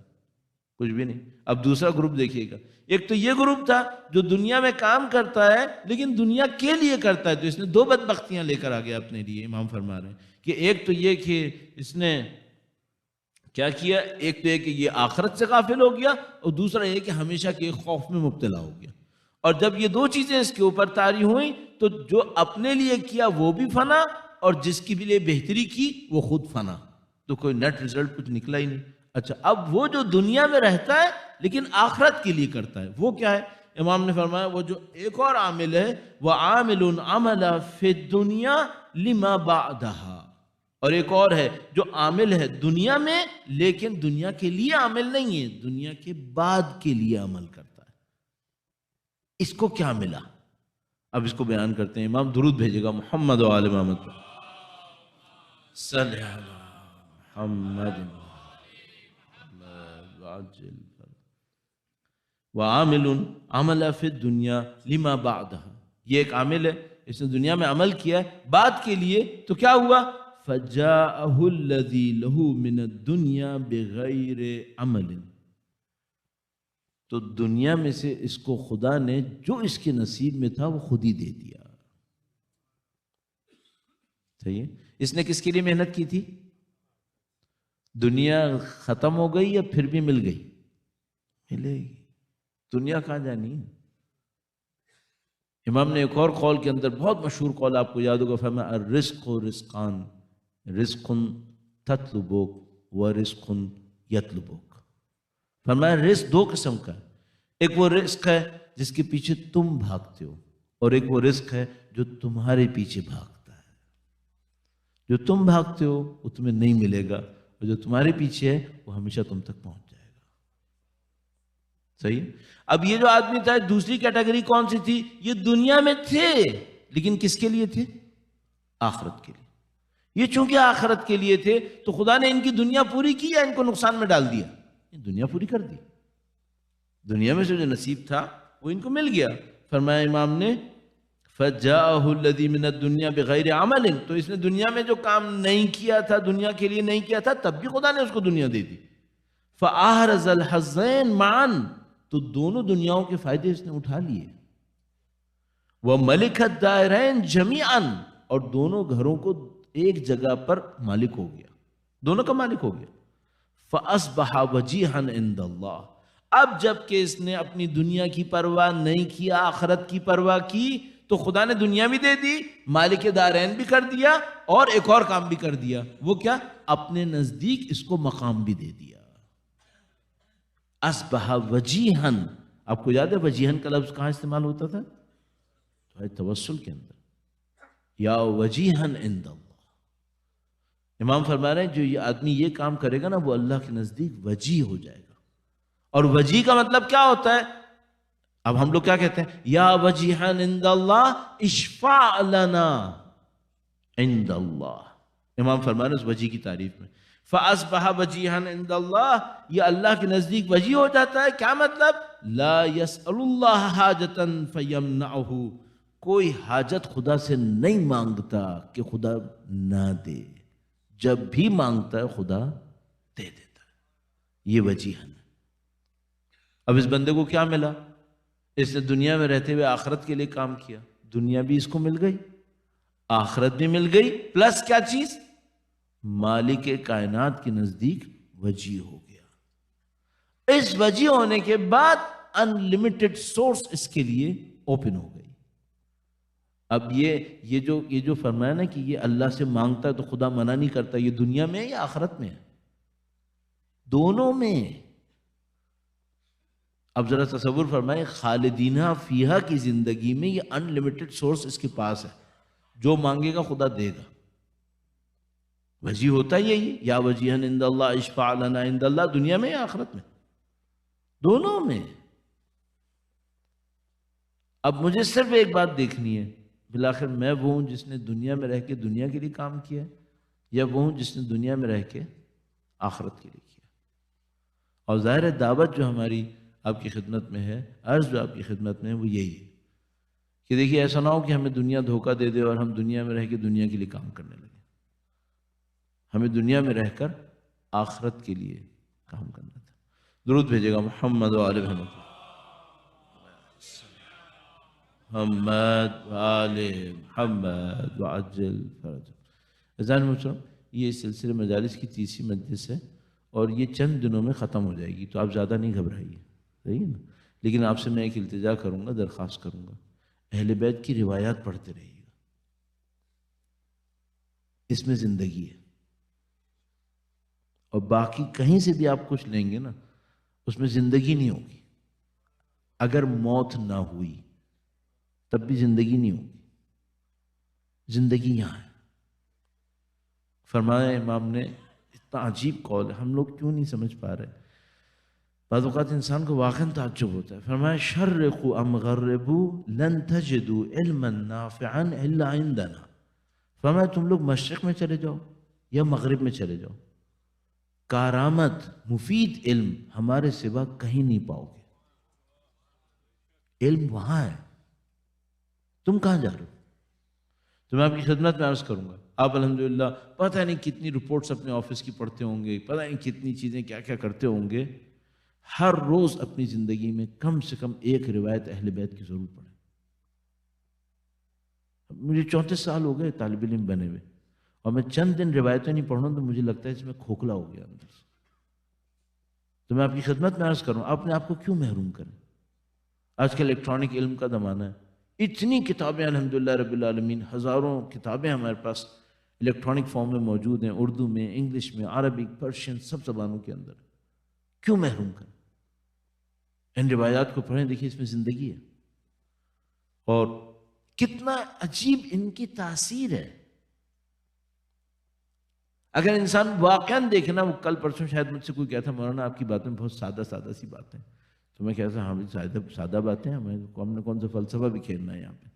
کچھ بھی نہیں. اب دوسرا گروپ دیکھیے گا. ایک تو یہ گروپ تھا جو دنیا میں کام کرتا ہے لیکن دنیا کے لیے کرتا ہے. تو اس نے دو بدبختیاں لے کر آ گیا اپنے لیے. امام فرما رہے ہیں کہ ایک تو یہ کہ اس نے کیا کیا، ایک تو یہ کہ یہ آخرت سے غافل ہو گیا، اور دوسرا یہ کہ ہمیشہ کے خوف میں مبتلا ہو گیا. اور جب یہ دو چیزیں اس کے اوپر طاری ہوئیں تو جو اپنے لیے کیا وہ بھی فنا، اور جس کی بھی لیے بہتری کی وہ خود فنا. تو کوئی نیٹ رزلٹ کچھ نکلا ہی نہیں. اچھا، اب وہ جو دنیا میں رہتا ہے لیکن آخرت کے لیے کرتا ہے، وہ کیا ہے؟ امام نے فرمایا وہ جو ایک اور عامل ہے، وَعَامِلٌ عَمَلَ فِي الدُّنْيَا لِمَا بَعْدَهَا. اور ایک اور ہے جو عامل ہے دنیا میں لیکن دنیا کے لیے عامل نہیں ہے، دنیا کے بعد کے لیے عمل کرتا ہے. اس کو کیا ملا؟ اب اس کو بیان کرتے ہیں. امام درود بھیجے گا محمد و آل محمد پر. صلی علی محمد وَعَامِلٌ عَمَلَ فِي الدُّنْيَا لِمَا بَعْدَهَا. یہ ایک عامل ہے، اس نے دنیا میں عمل کیا ہے بعد کے لیے. تو کیا ہوا؟ فَجَاءَهُ الَّذِي لَهُ مِنَ الدُّنْيَا بِغَيْرِ عَمَلٍ. تو دنیا میں سے اس کو خدا نے جو اس کے نصیب میں تھا وہ خود ہی دے دیا. صحیح ہے؟ اس نے کس کے لیے محنت کی تھی؟ دنیا ختم ہو گئی یا پھر بھی مل گئی؟ ملے گی. دنیا کہاں جانی ہے؟ امام نے ایک اور قول کے اندر بہت مشہور قول آپ کو یاد ہوگا، فرمایا الرزق رزقان، رزق تطلبک و رزق یطلبک. فرمایا رزق دو قسم کا ہے. ایک وہ رزق ہے جس کے پیچھے تم بھاگتے ہو، اور ایک وہ رزق ہے جو تمہارے پیچھے بھاگتا ہے. جو تم بھاگتے ہو وہ تمہیں نہیں ملے گا، اور جو تمہارے پیچھے ہے وہ ہمیشہ تم تک پہنچ جائے گا. صحیح. اب یہ جو آدمی تھا، دوسری کیٹیگری کون سی تھی؟ یہ دنیا میں تھے لیکن کس کے لیے تھے؟ آخرت کے لیے. یہ چونکہ آخرت کے لیے تھے تو خدا نے ان کی دنیا پوری کی یا ان کو نقصان میں ڈال دیا؟ دنیا پوری کر دی. دنیا میں سے جو نصیب تھا وہ ان کو مل گیا. فرمایا امام نے فَجَاءَهُ الَّذِي مِنَ الدُّنْيَا بِغَيْرِ عَمَلٍ. تو اس نے دنیا میں جو کام نہیں کیا تھا، دنیا کے لیے نہیں کیا تھا، تب بھی خدا نے اس کو دنیا دے دی. فَأَحْرَزَ الْحَظَّيْنِ مَعًا. تو دونوں دنیاؤں کے فائدے اس نے اٹھا لیے. وَمَلِكَ الدَّائِرَيْنِ جَمِيعًا. اور دونوں گھروں کو ایک جگہ پر مالک ہو گیا، دونوں کا مالک ہو گیا. فَأَصْبَحَ وَجِيهًا عِنْدَ اللَّهِ. اب جب کہ اس نے اپنی دنیا کی پرواہ نہیں کی، آخرت کی پرواہ کی، تو خدا نے دنیا بھی دے دی، مالک دارین بھی کر دیا، اور ایک اور کام بھی کر دیا. وہ کیا؟ اپنے نزدیک اس کو مقام بھی دے دیا. اصبح وجیہن. آپ کو یاد ہے وجیہن کا لفظ کہاں استعمال ہوتا تھا؟ توسل کے اندر. یا وجیہن عند اللہ. امام فرما رہے ہیں جو یہ آدمی یہ کام کرے گا نا وہ اللہ کے نزدیک وجیہ ہو جائے گا. اور وجیہ کا مطلب کیا ہوتا ہے؟ اب ہم لوگ کیا کہتے ہیں؟ یا وجیہن عند اللہ اشفع لنا عند اللہ. امام فرما رہے ہیں اس وجیہ کی تعریف میں فَأَصْبَحَ وَجِيهًا عِنْدَ اللَّهِ. یہ اللہ کے نزدیک وجیہ ہو جاتا ہے. کیا مطلب؟ لا يسأل اللہ حاجة فَيَمْنَعُهُ. کوئی حاجت خدا سے نہیں مانگتا کہ خدا نہ دے، جب بھی مانگتا ہے خدا دے دیتا ہے. یہ وجیہن ہے. اب اس بندے کو کیا ملا؟ اس نے دنیا میں رہتے ہوئے آخرت کے لیے کام کیا، دنیا بھی اس کو مل گئی، آخرت بھی مل گئی، پلس کیا چیز؟ مالک کائنات کے نزدیک وجیہ ہو گیا. اس وجیہ ہونے کے بعد انلمیٹڈ سورس اس کے لیے اوپن ہو گئی. اب یہ جو فرمایا نا کہ یہ اللہ سے مانگتا ہے تو خدا منع نہیں کرتا، یہ دنیا میں ہے یا آخرت میں ہے؟ دونوں میں. اب ذرا تصور فرمائیں خالدینہ فیہا کی زندگی میں یہ انلمیٹڈ سورس اس کے پاس ہے، جو مانگے گا خدا دے گا. وجیہ ہوتا ہی یہی، یا وجیہن عند اللہ اشفع لنا عند اللہ. دنیا میں یا آخرت میں؟ دونوں میں. اب مجھے صرف ایک بات دیکھنی ہے، بالآخر میں وہ ہوں جس نے دنیا میں رہ کے دنیا کے لیے کام کیا ہے، یا وہ ہوں جس نے دنیا میں رہ کے آخرت کے لیے کیا. اور ظاہر دعوت جو ہماری آپ کی خدمت میں ہے، عرض جو آپ کی خدمت میں ہے، وہ یہی ہے کہ دیکھیے ایسا نہ ہو کہ ہمیں دنیا دھوکہ دے دے اور ہم دنیا میں رہ کے دنیا کے لیے کام کرنے لگیں. ہمیں دنیا میں رہ کر آخرت کے لیے کام کرنا تھا. درود بھیجے گا محمد و آل محمد، محمد و آل محمد وعجل فرج. عزیزان محترم، یہ سلسلہ مجالس کی تیسری مجلس ہے اور یہ چند دنوں میں ختم ہو جائے گی، تو آپ زیادہ نہیں گھبرائیے، صحیح ہے نا. لیکن آپ سے میں ایک التجا کروں گا، درخواست کروں گا، اہل بیت کی روایات پڑھتے رہیے گا. اس میں زندگی ہے، اور باقی کہیں سے بھی آپ کچھ لیں گے نا، اس میں زندگی نہیں ہوگی. اگر موت نہ ہوئی تب بھی زندگی نہیں ہوگی. زندگی یہاں ہے. فرمایا امام نے، اتنا عجیب قول ہے، ہم لوگ کیوں نہیں سمجھ پا رہے. بعض اوقات انسان کو واقعاً تعجب ہوتا ہے. فرمایا شرقوا ام غربوا لن تجدوا علما نافعا الا عندنا. فرمایا تم لوگ مشرق میں چلے جاؤ یا مغرب میں چلے جاؤ، کارآمد مفید علم ہمارے سوا کہیں نہیں پاؤ گے. علم وہاں ہے، تم کہاں جا رہے ہو؟ تو میں آپ کی خدمت میں عرض کروں گا، آپ الحمدللہ پتہ نہیں کتنی رپورٹس اپنے آفس کی پڑھتے ہوں گے، پتہ نہیں کتنی چیزیں کیا کیا کرتے ہوں گے. ہر روز اپنی زندگی میں کم سے کم ایک روایت اہل بیت کی ضرور پڑھیں. مجھے 34 سال ہو گئے طالب علم بنے ہوئے، اور میں چند دن روایتیں نہیں پڑھوں تو مجھے لگتا ہے اس میں کھوکھلا ہو گیا اندر سے. تو میں آپ کی خدمت میں عرض کروں، اپنے آپ کو کیوں محروم کریں؟ آج کل الیکٹرانک علم کا زمانہ ہے، اتنی کتابیں الحمدللہ رب العالمین، ہزاروں کتابیں ہمارے پاس الیکٹرانک فارم میں موجود ہیں، اردو میں، انگلش میں، عربک، پرشین، سب زبانوں کے اندر. کیوں محروم کریں؟ ان روایات کو پڑھیں، دیکھیں اس میں زندگی ہے. اور کتنا عجیب ان کی تاثیر ہے. اگر انسان واقعاً دیکھنا، وہ کل پرسوں شاید مجھ سے کوئی کہتا مولانا آپ کی باتیں بہت سادہ سادہ سی باتیں، تو میں کہتا ہاں سادہ باتیں، ہم نے کون سا فلسفہ بھی کھیلنا ہے یہاں پہ.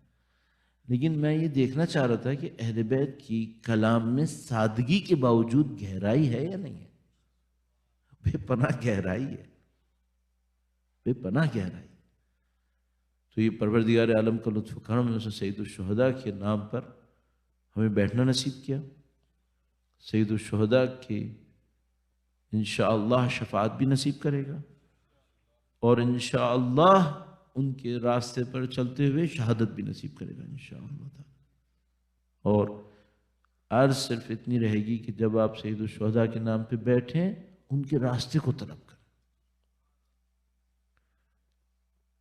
لیکن میں یہ دیکھنا چاہ رہا تھا کہ اہل بیت کی کلام میں سادگی کے باوجود گہرائی ہے یا نہیں ہے. بے پناہ گہرائی ہے، بے پناہ گہرائی. تو یہ پروردگار عالم کا لطف و کرم ہے، سید الشہداء کے نام پر ہمیں بیٹھنا نصیب کیا. سید الشہداء کی انشاءاللہ شفاعت بھی نصیب کرے گا، اور انشاءاللہ ان کے راستے پر چلتے ہوئے شہادت بھی نصیب کرے گا انشاءاللہ تعالی. اور عرض صرف اتنی رہے گی کہ جب آپ سید الشہداء کے نام پہ بیٹھیں، ان کے راستے کو طلب کریں.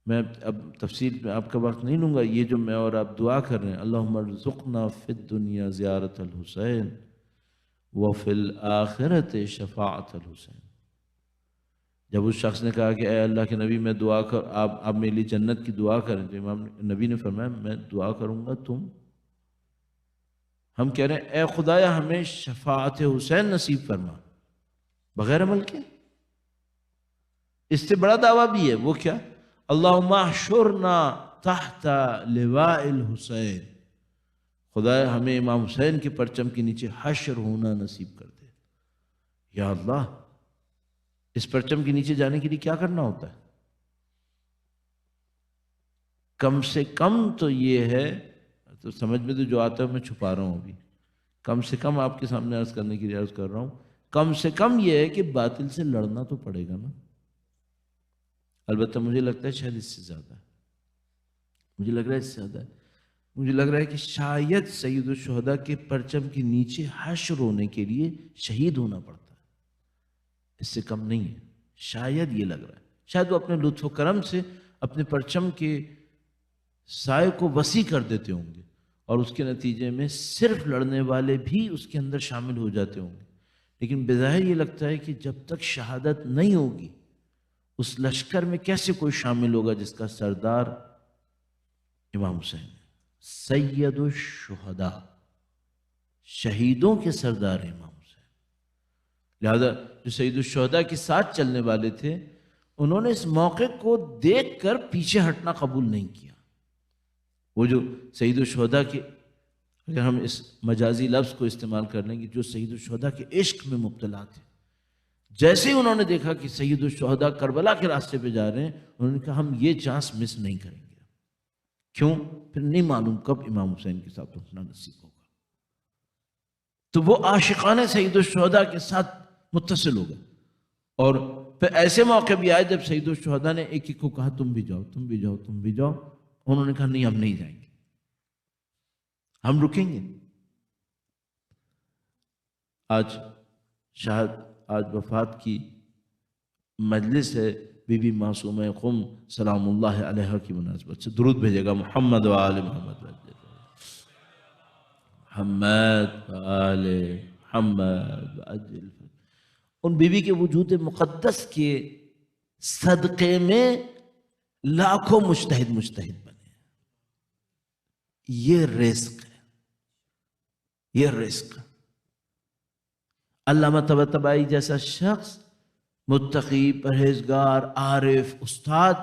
میں اب تفصیل میں آپ کا وقت نہیں لوں گا. یہ جو میں اور آپ دعا کر رہے ہیں، اللہم ارزقنا فی الدنیا زیارت الحسین وفی الآخرت شفاعت الحسین. جب اس شخص نے کہا کہ اے اللہ کے نبی میں دعا کر، آپ میرے لیے جنت کی دعا کریں، تو امام نبی نے فرمایا میں دعا کروں گا تم. ہم کہہ رہے ہیں اے خدایا ہمیں شفاعت حسین نصیب فرما، بغیر عمل کے. اس سے بڑا دعویٰ بھی ہے، وہ کیا؟ اللہم احشرنا تحت لواء الحسین. خدایا ہمیں امام حسین کے پرچم کے نیچے حشر ہونا نصیب کر دے. یا اللہ، اس پرچم کے نیچے جانے کے لیے کیا کرنا ہوتا ہے؟ کم سے کم تو یہ ہے، تو سمجھ میں تو جو آتا ہے میں چھپا رہا ہوں ابھی، کم سے کم آپ کے سامنے عرض کرنے کے لیے عرض کر رہا ہوں، کم سے کم یہ ہے کہ باطل سے لڑنا تو پڑے گا نا. البتہ مجھے لگتا ہے شاید اس سے زیادہ ہے، مجھے لگ رہا ہے اس سے زیادہ ہے. مجھے لگ رہا ہے کہ شاید سید الشہداء کے پرچم کے نیچے حشر ہونے کے لیے شہید ہونا پڑتا ہے، اس سے کم نہیں ہے. شاید یہ لگ رہا ہے، شاید وہ اپنے لطف و کرم سے اپنے پرچم کے سائے کو وسیع کر دیتے ہوں گے، اور اس کے نتیجے میں صرف لڑنے والے بھی اس کے اندر شامل ہو جاتے ہوں گے. لیکن بظاہر یہ لگتا ہے کہ جب تک شہادت نہیں ہوگی اس لشکر میں کیسے کوئی شامل ہوگا جس کا سردار امام حسین ہے، سید الشہداء، شہیدوں کے سردار امام حسین. لہذا جو سید الشہداء کے ساتھ چلنے والے تھے، انہوں نے اس موقع کو دیکھ کر پیچھے ہٹنا قبول نہیں کیا. وہ جو سید الشہداء کے، اگر ہم اس مجازی لفظ کو استعمال کر لیں گے، جو سید الشہداء کے عشق میں مبتلا تھے، جیسے ہی انہوں نے دیکھا کہ سید الشہداء کربلا کے راستے پہ جا رہے ہیں، انہوں نے کہا ہم یہ چانس مس نہیں کریں گے۔ کیوں؟ پھر نہیں معلوم کب امام حسین کے ساتھ اٹھنا نصیب ہوگا۔ تو وہ عاشقان سید الشہداء کے ساتھ متصل ہو گئے، اور پھر ایسے موقع بھی آئے جب سید الشہداء نے ایک ایک کو کہا تم بھی جاؤ، تم بھی جاؤ، تم بھی جاؤ، انہوں نے کہا نہیں ہم نہیں جائیں گے، ہم رکیں گے۔ آج وفات کی مجلس ہے بی بی معصومہ قم سلام اللہ علیہ کی مناسبت سے، درود بھیجے گا محمد و آل محمد، محمد و آل محمد وعجل۔ ان بی بی کے وجود مقدس کے صدقے میں لاکھوں مجتہد بنے۔ یہ رزق ہے، یہ رزق۔ علامہ طباطبائی جیسا شخص، متقی، پرہیزگار، عارف، استاد،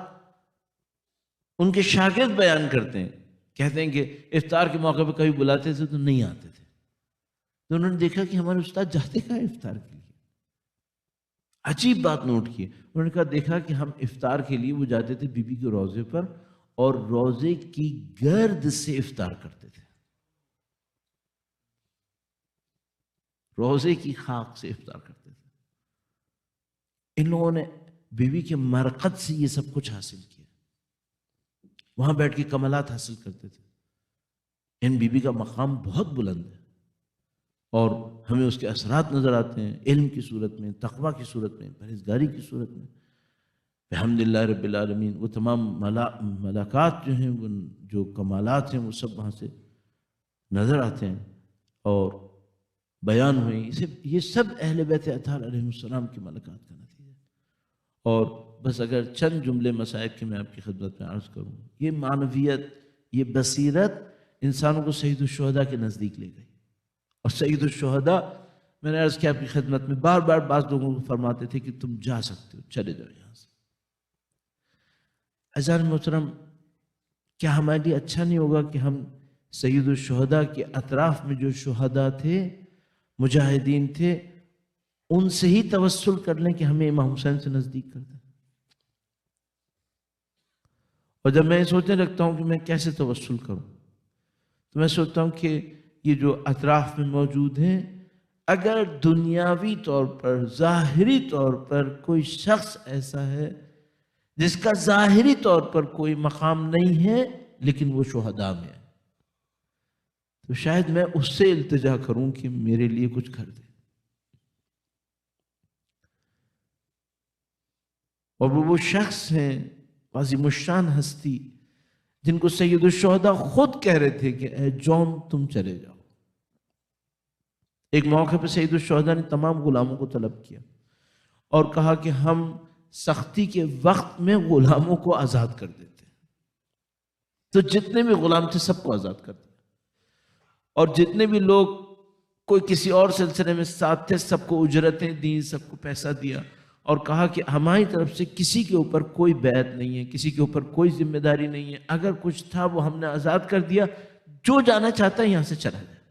ان کے شاگرد بیان کرتے ہیں، کہتے ہیں کہ افطار کے موقع پہ کبھی بلاتے تھے تو نہیں آتے تھے، تو انہوں نے دیکھا کہ ہمارے استاد جاتے کہاں افطار کے لیے۔ عجیب بات نوٹ کی، انہوں نے کہا دیکھا کہ ہم افطار کے لیے وہ جاتے تھے بی بی کے روضے پر، اور روضے کی گرد سے افطار کرتے تھے، روضے کی خاک سے افطار کرتے تھے۔ ان لوگوں نے بیوی کے مرقد سے یہ سب کچھ حاصل کیا، وہاں بیٹھ کے کمالات حاصل کرتے تھے۔ ان بیوی کا مقام بہت بلند ہے، اور ہمیں اس کے اثرات نظر آتے ہیں، علم کی صورت میں، تقوی کی صورت میں، پرہیزگاری کی صورت میں۔ الحمدللہ رب العالمین، وہ تمام ملاکات جو ہیں، وہ جو کمالات ہیں، وہ سب وہاں سے نظر آتے ہیں اور بیان ہوئے۔ یہ سب اہل بیت اطہار علیہ السلام کی ملاکات کا نتیجہ ہے۔ اور بس اگر چند جملے مسائل کے میں آپ کی خدمت میں عرض کروں، یہ معنویت، یہ بصیرت انسانوں کو سید الشہداء کے نزدیک لے گئی۔ اور سید الشہداء، میں نے عرض کیا آپ کی خدمت میں، بار بار بعض لوگوں کو فرماتے تھے کہ تم جا سکتے ہو، چلے جاؤ یہاں سے۔ عزیزان محترم، کیا ہمارے لیے اچھا نہیں ہوگا کہ ہم سید الشہداء کے اطراف میں جو شہداء تھے، مجاہدین تھے، ان سے ہی توسل کر لیں کہ ہمیں امام حسین سے نزدیک کر دیں؟ اور جب میں سوچنے لگتا ہوں کہ میں کیسے توسل کروں، تو میں سوچتا ہوں کہ یہ جو اطراف میں موجود ہیں، اگر دنیاوی طور پر، ظاہری طور پر کوئی شخص ایسا ہے جس کا ظاہری طور پر کوئی مقام نہیں ہے لیکن وہ شہداء میں ہے، تو شاید میں اس سے التجا کروں کہ میرے لیے کچھ کر دے۔ اور وہ شخص ہیں، عظیم الشان ہستی، جن کو سید الشہداء خود کہہ رہے تھے کہ اے جون تم چلے جاؤ۔ ایک موقع پہ سید الشہداء نے تمام غلاموں کو طلب کیا اور کہا کہ ہم سختی کے وقت میں غلاموں کو آزاد کر دیتے، تو جتنے بھی غلام تھے سب کو آزاد کر دیا، اور جتنے بھی لوگ کوئی کسی اور سلسلے میں ساتھ تھے سب کو اجرتیں دیں، سب کو پیسہ دیا، اور کہا کہ ہماری طرف سے کسی کے اوپر کوئی بیعت نہیں ہے، کسی کے اوپر کوئی ذمہ داری نہیں ہے، اگر کچھ تھا وہ ہم نے آزاد کر دیا، جو جانا چاہتا ہے یہاں سے چلا جائے۔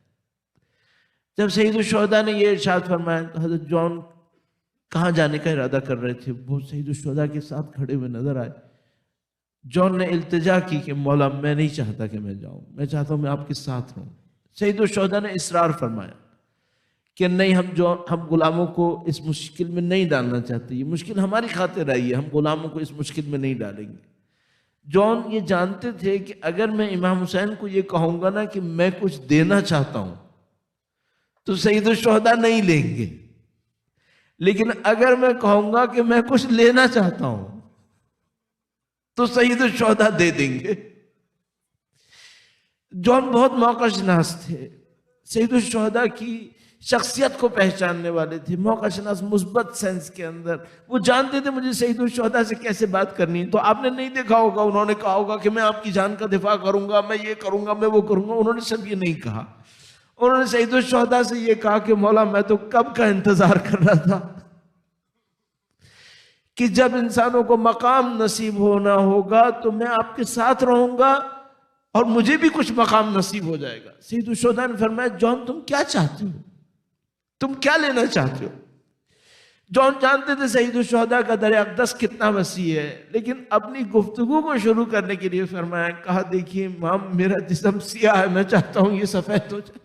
جب سید الشہداء نے یہ ارشاد فرمایا تو حضرت جون کہاں جانے کا ارادہ کر رہے تھے، وہ سید الشہداء کے ساتھ کھڑے ہوئے نظر آئے۔ جون نے التجا کی کہ مولا میں نہیں چاہتا کہ میں جاؤں، میں چاہتا ہوں میں آپ کے ساتھ رہوں۔ سید الشہداء نے اصرار فرمایا کہ نہیں، ہم غلاموں کو اس مشکل میں نہیں ڈالنا چاہتے، یہ مشکل ہماری خاطر آئی ہے، ہم غلاموں کو اس مشکل میں نہیں ڈالیں گے۔ جون یہ جانتے تھے کہ اگر میں امام حسین کو یہ کہوں گا نا کہ میں کچھ دینا چاہتا ہوں تو سید الشہداء نہیں لیں گے، لیکن اگر میں کہوں گا کہ میں کچھ لینا چاہتا ہوں تو سید الشہداء دے دیں گے۔ جون بہت موقع شناس تھے، سید الشہداء کی شخصیت کو پہچاننے والے تھے، موقع شناس مثبت سینس کے اندر، وہ جانتے تھے مجھے سید الشہداء سے کیسے بات کرنی ہے۔ تو آپ نے نہیں دیکھا ہوگا انہوں نے کہا ہوگا کہ میں آپ کی جان کا دفاع کروں گا، میں یہ کروں گا، میں وہ کروں گا، انہوں نے سب یہ نہیں کہا۔ انہوں نے سید الشہداء سے یہ کہا کہ مولا میں تو کب کا انتظار کر رہا تھا کہ جب انسانوں کو مقام نصیب ہونا ہوگا تو میں آپ کے ساتھ رہوں گا، اور مجھے بھی کچھ مقام نصیب ہو جائے گا۔ سید الشہداء نے فرمایا جان تم کیا چاہتے ہو، تم کیا لینا چاہتے ہو؟ جان جانتے تھے سید الشہداء کا در اقدس کتنا وسیع ہے، لیکن اپنی گفتگو کو شروع کرنے کے لیے فرمایا، کہا دیکھیے امام میرا جسم سیاہ ہے، میں چاہتا ہوں یہ سفید ہو جائے۔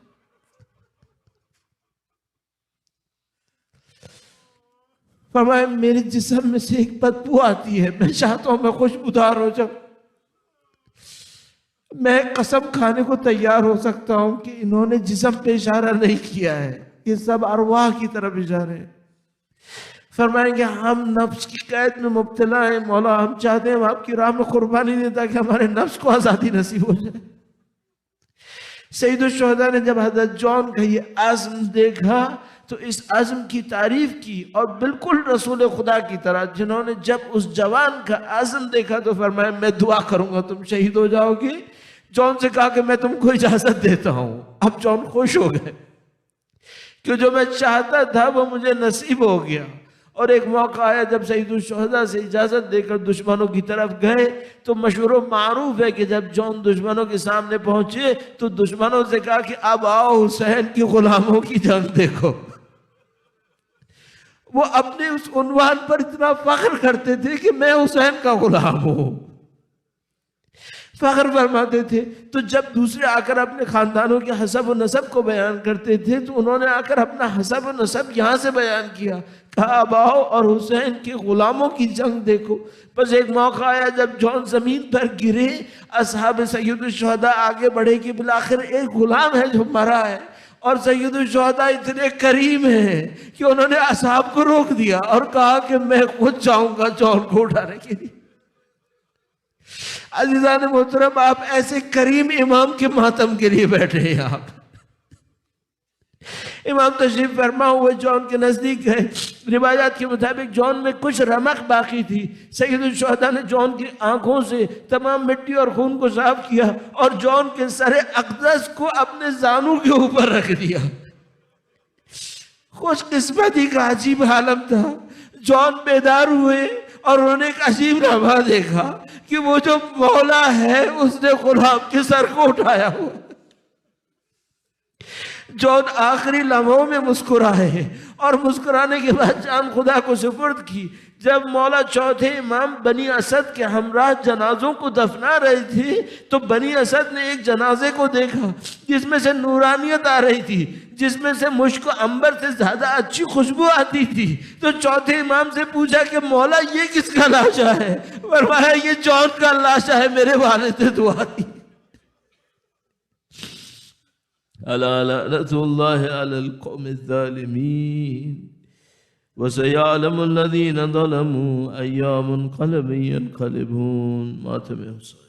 فرمایا میرے جسم میں سے ایک بدبو آتی ہے، میں چاہتا ہوں میں خوشبودار ہو جاؤں۔ میں قسم کھانے کو تیار ہو سکتا ہوں کہ انہوں نے جسم پہ اشارہ نہیں کیا ہے، یہ سب ارواح کی طرف اشارے ہیں۔ فرمائیں گے ہم نفس کی قید میں مبتلا ہیں، مولا ہم چاہتے ہیں ہم آپ کی راہ میں قربانی دیں تاکہ ہمارے نفس کو آزادی نصیب ہو جائے۔ سید الشہداء نے جب حضرت جان کا یہ عزم دیکھا تو اس عزم کی تعریف کی، اور بالکل رسول خدا کی طرح جنہوں نے جب اس جوان کا عزم دیکھا تو فرمایا میں دعا کروں گا تم شہید ہو جاؤ گے۔ جان سے کہا کہ میں تم کو اجازت دیتا ہوں۔ اب جان خوش ہو گئے کہ جو میں چاہتا تھا وہ مجھے نصیب ہو گیا۔ اور ایک موقع آیا جب سید الشہداء سے اجازت دے کر دشمنوں کی طرف گئے تو مشہور و معروف ہے کہ جب جان دشمنوں کے سامنے پہنچے تو دشمنوں سے کہا کہ اب آؤ حسین کی غلاموں کی جنگ دیکھو۔ وہ اپنے اس عنوان پر اتنا فخر کرتے تھے کہ میں حسین کا غلام ہوں، فخر فرماتے تھے۔ تو جب دوسرے آ کر اپنے خاندانوں کے حسب و نسب کو بیان کرتے تھے تو انہوں نے آ کر اپنا حسب و نسب یہاں سے بیان کیا، کہا اب آؤ اور حسین کے غلاموں کی جنگ دیکھو۔ بس ایک موقع آیا جب جان زمین پر گرے، اصحاب سید الشہداء آگے بڑھے کہ بالآخر ایک غلام ہے جو مرا ہے، اور سید الشہداء اتنے کریم ہیں کہ انہوں نے اصحاب کو روک دیا اور کہا کہ میں خود جاؤں گا جان کو اٹھانے کے لیے۔ عزیزان محترم آپ ایسے کریم امام کے ماتم کے لیے بیٹھے ہیں۔ آپ امام تشریف فرما ہوئے جان کے نزدیک گئے، روایات کے مطابق جان میں کچھ رمق باقی تھی۔ سید الشہداء نے جان کی آنکھوں سے تمام مٹی اور خون کو صاف کیا اور جان کے سر اقدس کو اپنے زانوں کے اوپر رکھ دیا۔ خوش قسمتی کا عجیب عالم تھا۔ جان بیدار ہوئے اور انہوں نے ایک عجیب لمحہ دیکھا کہ وہ جو مولا ہے اس نے غلام کے سر کو اٹھایا ہوا۔ جان آخری لمحوں میں مسکرائے اور مسکرانے کے بعد جان خدا کو سپرد کی۔ جب مولا چوتھے امام بنی اسد کے ہمراہ جنازوں کو دفنا رہے تھے تو بنی اسد نے ایک جنازے کو دیکھا جس میں سے نورانیت آ رہی تھی، جس میں سے مشک و عنبر سے زیادہ اچھی خوشبو آتی تھی۔ تو چوتھے امام سے پوچھا کہ مولا یہ کس کا لاشا ہے؟ فرمایا یہ جان کا لاشا ہے، میرے والد نے دعا دی۔ الا لعنۃ اللہ علی القوم الظالمین وسيعلم الذين ظلموا أي منقلب ينقلبون۔ ماتم حسین۔